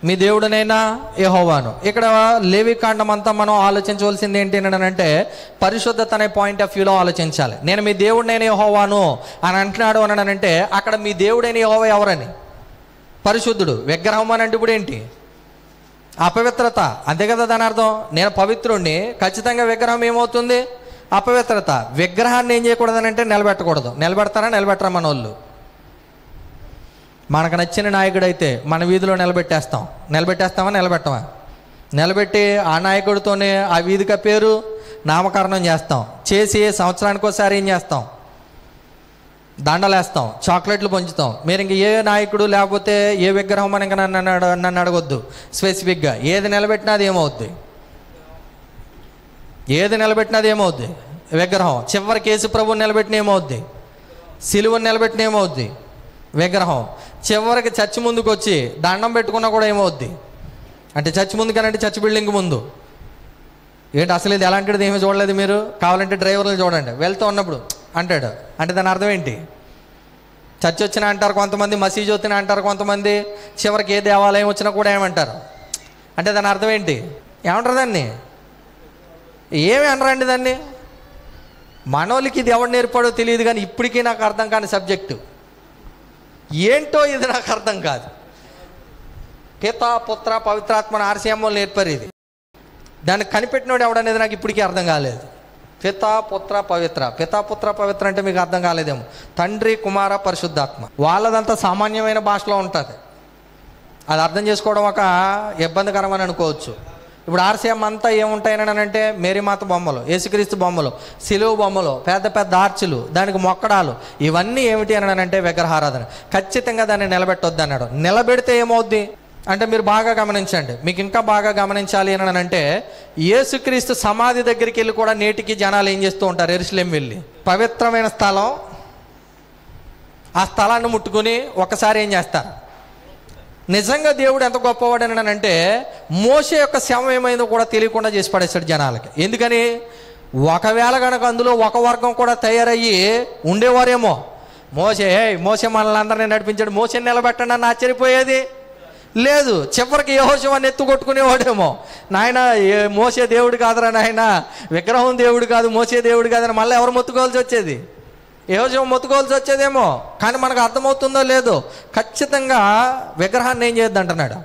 మీ దేవుడనైనా యెహోవాను. ఇక్కడ లేవికాండం అంతా మనం ఆలోచించవలసింది ఏంటి అని అంటే పరిశుద్ధత అనే పాయింట్ ఆఫ్ వ్యూలో ఆలోచించాలి. నేను మీ దేవుడైన యెహోవాను అని అంటున్నాడు అని అంటే అక్కడ మీ దేవుడైన యెహోవా ఎవరని? పరిశుద్ధుడు. విగ్రహం అని అంటే ఇప్పుడు ఏంటి? అపవిత్రత. అంతే కదా దాని అర్థం. నేను పవిత్రుణ్ణి, ఖచ్చితంగా విగ్రహం ఏమవుతుంది? అపవిత్రత. విగ్రహాన్ని ఏం చేయకూడదని అంటే నిలబెట్టకూడదు. నిలబెట్టరా మన వాళ్ళు? మనకు నచ్చిన నాయకుడైతే మన వీధిలో నిలబెట్టేస్తామా? నిలబెట్టి ఆ నాయకుడితోనే ఆ వీధికి పేరు నామకరణం చేస్తాం. చేసి సంవత్సరానికి ఒకసారి ఏం చేస్తాం? దండలేస్తాం, చాక్లెట్లు పంచుతాం. మీరు ఇంక ఏ నాయకుడు లేకపోతే ఏ విగ్రహం అని ఇంకా నన్ను అడగొద్దు. స్పెసిఫిక్గా ఏది నిలబెట్టినా అది ఏమవుద్ది? విగ్రహం. చివరికి యేసు ప్రభువుని నిలబెట్టిన ఏమవుద్ది? సిలువను నిలబెట్టిన ఏమవుద్ది? విగ్రహం. చివరికి చర్చి ముందుకు వచ్చి దండం పెట్టుకున్నా కూడా ఏమవుద్ది? అంటే చర్చి ముందు కానంటే చర్చి బిల్డింగ్ ముందు ఏంటి అసలు ఇది ఎలాంటిది ఏమీ చూడలేదు మీరు? కావాలంటే డ్రైవర్లు చూడండి, వెళ్తూ ఉన్నప్పుడు అంటాడు. అంటే దాని అర్థం ఏంటి? చర్చి వచ్చినా అంటారు కొంతమంది, మసీదు వచ్చినా అంటారు కొంతమంది, చివరికి ఏ దేవాలయం వచ్చినా కూడా ఏమంటారు? అంటే దాని అర్థం ఏంటి? ఏమంటారు దాన్ని? ఏమి అనరండి దాన్ని. మనోళ్ళకి ఇది ఎవరు నేర్పాడో తెలియదు, కానీ ఇప్పటికీ నాకు అర్థం కాని సబ్జెక్టు ఏంటో ఇది నాకు అర్థం కాదు. పిత పుత్ర పవిత్రాత్మ RCM నేర్పారు ఇది. దాన్ని కనిపెట్టినోడు ఎవడనేది నాకు ఇప్పటికీ అర్థం కాలేదు. పిత పుత్ర పవిత్ర అంటే మీకు అర్థం కాలేదేమో. తండ్రి కుమార పరిశుద్ధాత్మ. వాళ్ళదంతా సామాన్యమైన భాషలో ఉంటుంది. అది అర్థం చేసుకోవడం ఒక ఇబ్బందికరమని అనుకోవచ్చు. ఇప్పుడు ఆర్సీఎం అంతా ఏముంటాయని అంటే మేరీమాత బొమ్మలు, యేసుక్రీస్తు బొమ్మలు, సిలువ బొమ్మలు, పెద్ద పెద్ద ఆర్చులు, దానికి మొక్కడాలు, ఇవన్నీ ఏమిటి అని అంటే విగ్రహారాధన. ఖచ్చితంగా దాన్ని నిలబెట్టొద్దు అన్నాడు. నిలబెడితే ఏమవుద్ది అంటే మీరు బాగా గమనించండి. మీకు ఇంకా బాగా గమనించాలి అని అంటే యేసుక్రీస్తు సమాధి దగ్గరికి వెళ్ళి కూడా నేటికి జనాలు ఏం చేస్తూ ఉంటారు, యెరూషలేం వెళ్ళి పవిత్రమైన స్థలం, ఆ స్థలాన్ని ముట్టుకుని ఒకసారి ఏం చేస్తారు. నిజంగా దేవుడు ఎంత గొప్పవాడు అని అంటే మోషే యొక్క శవం ఏమైందో కూడా తెలియకుండా చేసి పడేస్తాడు జనాలకి. ఎందుకని, ఒకవేళ కనుక అందులో ఒక వర్గం కూడా తయారయ్యి ఉండేవారేమో, మోషే మనల్ని అందరినీ నడిపించాడు, మోషేని నిలబెట్టండి అని ఆశ్చర్యపోయేది లేదు. చివరికి యెహోషువని ఎత్తుకొట్టుకునేవాడేమో, నాయన మోషే దేవుడు కాదురా నాయన, విగ్రహం దేవుడు కాదు, మోషే దేవుడు కాదని మళ్ళీ ఎవరు మొత్తుకోవాల్సి వచ్చేది, యెహోషువ మొత్తుకోవాల్సి వచ్చేదేమో. కానీ మనకు అర్థమవుతుందో లేదో, ఖచ్చితంగా విగ్రహాన్ని ఏం చేయొద్దు అంటున్నాడు,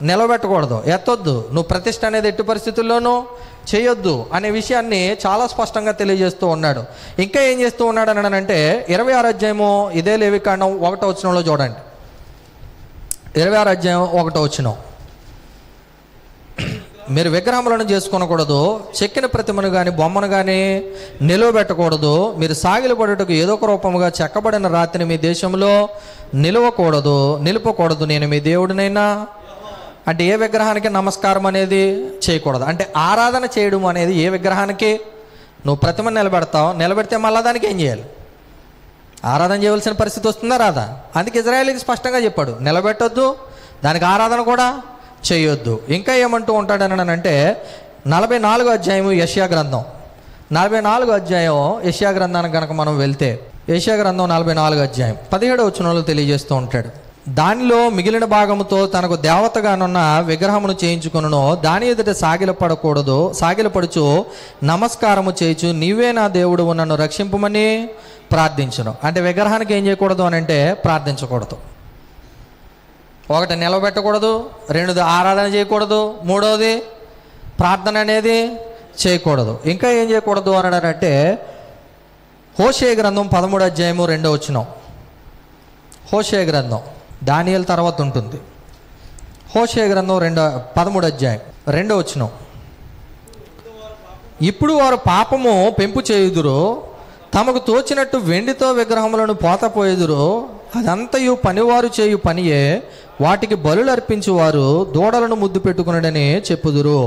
నిలబెట్టకూడదు, ఎత్తొద్దు, నువ్వు ప్రతిష్ఠ అనేది ఎట్టి పరిస్థితుల్లోనూ చేయొద్దు అనే విషయాన్ని చాలా స్పష్టంగా తెలియజేస్తూ ఉన్నాడు. ఇంకా ఏం చేస్తూ ఉన్నాడు అని అంటే 26వ అధ్యాయము ఇదే లేవికాండం 1వ వచనంలో చూడండి. 26వ అధ్యాయం 1వ వచనం, మీరు విగ్రహములను చేసుకొనకూడదు, చెక్కిన ప్రతిమను కానీ బొమ్మను కానీ నిలువబెట్టకూడదు, మీరు సాగిలపడుటకు ఏదో ఒక రూపముగా చెక్కబడిన రాతిని మీ దేశంలో నిలుపకూడదు, నేను మీ దేవుడినైనా. అంటే ఏ విగ్రహానికి నమస్కారం అనేది చేయకూడదు, అంటే ఆరాధన చేయడం అనేది ఏ విగ్రహానికి, నువ్వు ప్రతిమను నిలబెడితే మళ్ళా దానికి ఏం చేయాలి, ఆరాధన చేయవలసిన పరిస్థితి వస్తుందా రాదా. అందుకే ఇజ్రాయేలీకి స్పష్టంగా చెప్పాడు, నిలబెట్టొద్దు, దానికి ఆరాధన కూడా చేయొద్దు. ఇంకా ఏమంటూ ఉంటాడని అంటే 44వ అధ్యాయము యెషయా గ్రంథం, 44వ అధ్యాయం యెషయా గ్రంథానికి కనుక మనం వెళ్తే, యెషయా గ్రంథం 44వ అధ్యాయం 17వ వచనంలో తెలియజేస్తూ ఉంటాడు, దానిలో మిగిలిన భాగముతో తనకు దేవతగానున్న విగ్రహమును చేయించుకొనును, దాని ఎదుట సాగిలపడుచు నమస్కారము చేయించు, నీవే నా దేవుడు నన్ను రక్షింపమని ప్రార్థించును. అంటే విగ్రహానికి ఏం చేయకూడదు అని అంటే ప్రార్థించకూడదు, ఒకటి నిలబెట్టకూడదు, రెండోది ఆరాధన చేయకూడదు, మూడవది ప్రార్థన అనేది చేయకూడదు. ఇంకా ఏం చేయకూడదు అన్నాడంటే హోషేయ గ్రంథం 13వ అధ్యాయము 2వ వచనం, హోషేయ గ్రంథం దానియేలు తర్వాత ఉంటుంది, హోషేయ గ్రంథం 13వ అధ్యాయం 2వ వచనం, ఇప్పుడు వారు పాపము పెంపు చేయుదురు, తమకు తోచినట్టు వెండితో విగ్రహములను పోతపోయేదురు, అదంతయు పనివారు చేయు పనియే, వాటికి బలులు అర్పించువారు దూడలను ముద్దు పెట్టుకున్నాడని చెప్పుదురు.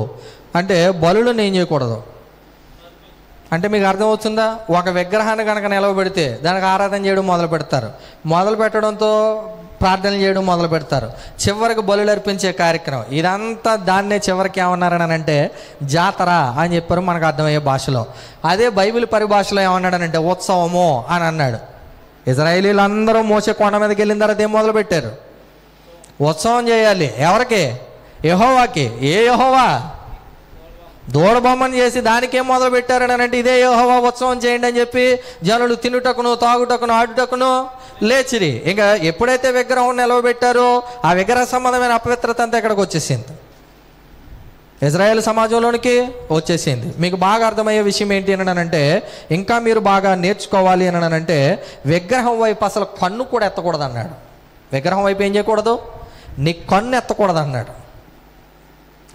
అంటే బలులను ఏం చేయకూడదు అంటే మీకు అర్థమవుతుందా, ఒక విగ్రహాన్ని కనుక నిలవబెడితే దానికి ఆరాధన చేయడం మొదలు పెడతారు, మొదలు పెట్టడంతో ప్రార్థన చేయడం మొదలు పెడతారు, చివరికి బలులు అర్పించే కార్యక్రమం, ఇదంతా దాన్నే చివరికి ఏమన్నారని అంటే జాతర అని చెప్పారు మనకు అర్థమయ్యే భాషలో. అదే బైబిల్ పరిభాషలో ఏమన్నాడనంటే ఉత్సవము అని అన్నాడు. ఇజ్రాయేలీలు అందరూ మోసే కొండ మీదకి వెళ్ళిన తర్వాత ఏం మొదలు పెట్టారు, ఉత్సవం చేయాలి. ఎవరికి, యెహోవాకి. ఏ యెహోవా, దూడ బొమ్మను చేసి దానికేం మొదలు పెట్టారని అంటే ఇదే యెహోవా ఉత్సవం చేయండి అని చెప్పి జనులు తినుటకును తాగుటకును ఆడుటకును లేచిరి. ఇంకా ఎప్పుడైతే విగ్రహం నిలవబెట్టారో ఆ విగ్రహ సంబంధమైన అపవిత్రత అంతా ఇక్కడికి వచ్చేసింది, ఇజ్రాయేల్ సమాజంలోనికి వచ్చేసింది. మీకు బాగా అర్థమయ్యే విషయం ఏంటి అని అంటే, ఇంకా మీరు బాగా నేర్చుకోవాలి అని అంటే విగ్రహం వైపు అసలు కన్ను కూడా ఎత్తకూడదు అన్నాడు. విగ్రహం వైపు ఏం చేయకూడదు, నీ కన్ను ఎత్తకూడదు అన్నాడు.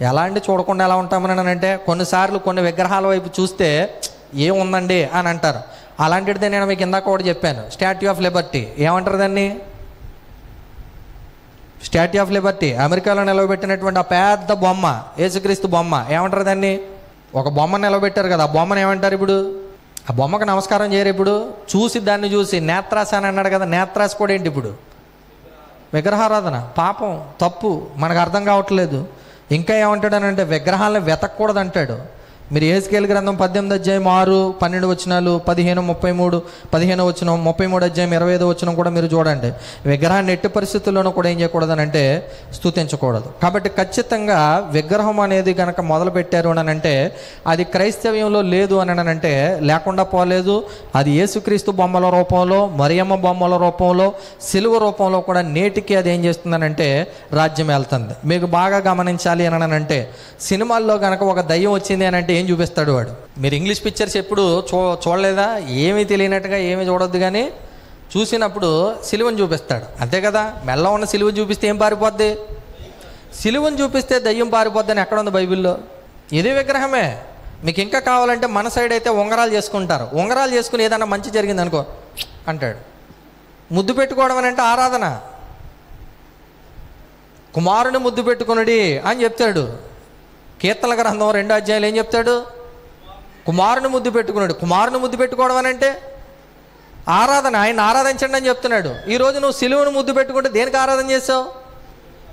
ఎలా అంటే చూడకుండా ఎలా ఉంటామని అంటే కొన్నిసార్లు కొన్ని విగ్రహాల వైపు చూస్తే ఏముందండి అని అంటారు. అలాంటిదే నేను మీకు ఇందాక ఒకటి చెప్పాను, స్టాట్యూ ఆఫ్ లిబర్టీ. ఏమంటారు దాన్ని, స్టాట్యూ ఆఫ్ లిబర్టీ, అమెరికాలో నిలవబెట్టినటువంటి ఆ పెద్ద బొమ్మ, యేసుక్రీస్తు బొమ్మ. ఏమంటారు దాన్ని, ఒక బొమ్మ నిలవబెట్టారు కదా, ఆ బొమ్మను ఏమంటారు ఇప్పుడు, ఆ బొమ్మకు నమస్కారం చేయరు. ఇప్పుడు చూసి దాన్ని చూసి నేత్రాస అని అన్నాడు కదా, నేత్రాస కూడా ఏంటి ఇప్పుడు విగ్రహారాధన, పాపం, తప్పు, మనకు అర్థం కావట్లేదు. ఇంకా ఏమంటాడనంటే విగ్రహాలను వెతకూడదు అంటాడు. మీరు యెహెజ్కేలు గ్రంథం 18వ అధ్యాయం 6, 12 వచనాలు, 15, 33, 15వ వచనం, 33వ అధ్యాయం 25వ వచనం కూడా మీరు చూడండి. విగ్రహాన్ని ఎట్టి పరిస్థితుల్లోనూ కూడా ఏం చేయకూడదు అని అంటే స్తుతించకూడదు. కాబట్టి ఖచ్చితంగా విగ్రహం అనేది కనుక మొదలు పెట్టారు అని అంటే అది క్రైస్తవ్యంలో లేదు అని అంటే లేకుండా పోలేదు. అది యేసుక్రీస్తు బొమ్మల రూపంలో, మరియమ్మ బొమ్మల రూపంలో, సిలువ రూపంలో కూడా నేటికి అది ఏం చేస్తుందనంటే రాజ్యం వెళ్తుంది. మీకు బాగా గమనించాలి అని అంటే సినిమాల్లో కనుక ఒక దయ్యం వచ్చింది అని అంటే ఏం చూపిస్తాడు వాడు. మీరు ఇంగ్లీష్ పిక్చర్స్ ఎప్పుడు చూడలేదా, ఏమీ తెలియనట్టుగా ఏమీ చూడొద్దు, కానీ చూసినప్పుడు సిలువను చూపిస్తాడు, అంతే కదా. మెల్ల ఉన్న సిలువను చూపిస్తే ఏం పారిపోద్ది, సిలువను చూపిస్తే దయ్యం పారిపోద్దని ఎక్కడ ఉంది బైబిల్లో? ఇది విగ్రహమే. మీకు ఇంకా కావాలంటే మన సైడ్ అయితే ఉంగరాలు చేసుకుంటారు. ఉంగరాలు చేసుకుని ఏదన్నా మంచి జరిగింది అనుకో అంటాడు. ముద్దు పెట్టుకోవడం అని అంటే ఆరాధన. కుమారుని ముద్దు పెట్టుకునుడి అని చెప్తాడు. కీర్తనల గ్రంథం 2వ అధ్యాయంలో ఏం చెప్తాడు? కుమారుని ముద్దు పెట్టుకున్నాడు. కుమారుని ముద్దు పెట్టుకోవడం అని అంటే ఆరాధన. ఆయన ఆరాధించండి అని చెప్తున్నాడు. ఈరోజు నువ్వు సిలువను ముద్దు పెట్టుకుంటే దేనికి ఆరాధన చేసావు?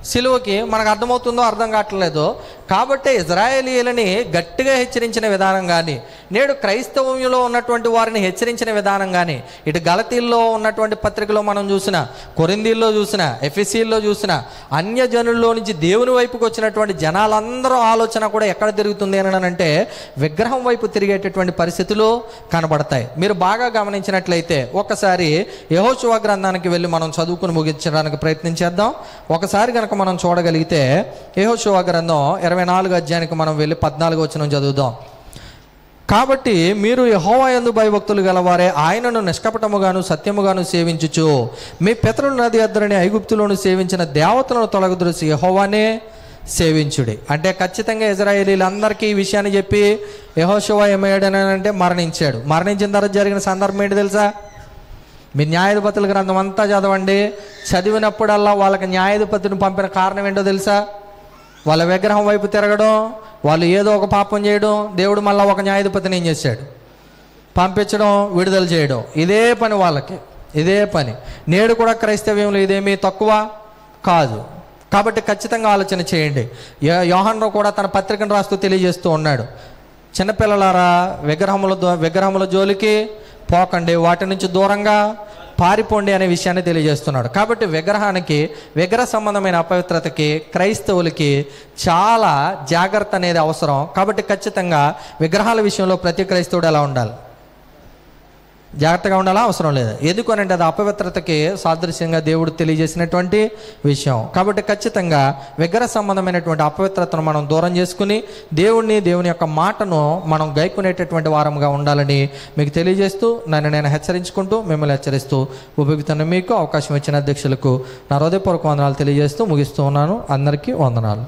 సిలువకి. మనకు అర్థమవుతుందో అర్థం కావట్లేదు. కాబట్టి ఇజ్రాయేలీయులని గట్టిగా హెచ్చరించిన విధానం కానీ, నేడు క్రైస్తవంలో ఉన్నటువంటి వారిని హెచ్చరించిన విధానం కానీ, ఇటు గలతీల్లో ఉన్నటువంటి పత్రికలో మనం చూసిన, కొరింథీల్లో చూసిన, ఎఫెసీల్లో చూసిన, అన్యజనుల్లో నుంచి దేవుని వైపుకి వచ్చినటువంటి జనాలందరూ ఆలోచన కూడా ఎక్కడ తిరుగుతుంది అని అంటే విగ్రహం వైపు తిరిగేటటువంటి పరిస్థితులు కనబడతాయి. మీరు బాగా గమనించినట్లయితే ఒకసారి యెహోషువ గ్రంథానికి వెళ్ళి మనం చదువుకుని ముగించడానికి ప్రయత్నం చేద్దాం. ఒకసారి కనుక మనం చూడగలిగితే యెహోషువ గ్రంథం 24వ అధ్యాయానికి మనం వెళ్ళి 14వ వచనం చదువుదాం. కాబట్టి మీరు యెహోవా యందు భయభక్తులు గలవారే, ఆయనను నిష్కపటముగాను సత్యముగాను సేవించుచు మీ పితరుల నది అద్దరిని ఐగుప్తులోను సేవించిన దేవతలను తొలగదొరిసి యెహోవానే సేవించుడి. అంటే ఖచ్చితంగా ఇజ్రాయేలీలందరికీ ఈ విషయాన్ని చెప్పి యెహోషువ ఏమయ్యాడని అంటే మరణించాడు. మరణించిన తర్వాత జరిగిన సందర్భం ఏంటి తెలుసా? మీరు న్యాయాధిపతుల గ్రంథం అంతా చదవండి. చదివినప్పుడల్లా వాళ్ళకి న్యాయాధిపతిని పంపిన కారణం ఏంటో తెలుసా? వాళ్ళ విగ్రహం వైపు తిరగడం, వాళ్ళు ఏదో ఒక పాపం చేయడం. దేవుడు మళ్ళీ ఒక న్యాయాధిపతిని ఏం చేశాడు? పంపించడం, విడుదల చేయడం. ఇదే పని వాళ్ళకి, ఇదే పని. నేడు కూడా క్రైస్తవ్యంలో ఇదేమీ తక్కువ కాదు. కాబట్టి ఖచ్చితంగా ఆలోచన చేయండి. యోహాను కూడా తన పత్రికను రాస్తూ తెలియజేస్తూ ఉన్నాడు, చిన్నపిల్లలారా విగ్రహముల జోలికి పోకండి, వాటి నుంచి దూరంగా పారిపోండి అనే విషయాన్ని తెలియజేస్తున్నాడు. కాబట్టి విగ్రహ సంబంధమైన అపవిత్రతకి క్రైస్తవులకి చాలా జాగ్రత్త అనేది అవసరం. కాబట్టి ఖచ్చితంగా విగ్రహాల విషయంలో ప్రతి క్రైస్తవుడు ఎలా ఉండాలి? జాగ్రత్తగా ఉండాలా? అవసరం లేదు. ఎందుకనంటే అది అపవిత్రతకి సాదృశ్యంగా దేవుడు తెలియజేసినటువంటి విషయం. కాబట్టి ఖచ్చితంగా విగ్రహ సంబంధమైనటువంటి అపవిత్రతను మనం దూరం చేసుకుని దేవుని యొక్క మాటను మనం గైకునేటటువంటి వారంగా ఉండాలని మీకు తెలియజేస్తూ నేను హెచ్చరించుకుంటూ మిమ్మల్ని హెచ్చరిస్తూ ఉపయోగిస్తున్న మీకు అవకాశం ఇచ్చిన అధ్యక్షులకు నా హృదయపూర్వక వందనాలు తెలియజేస్తూ ముగిస్తూ ఉన్నాను. అందరికీ వందనాలు.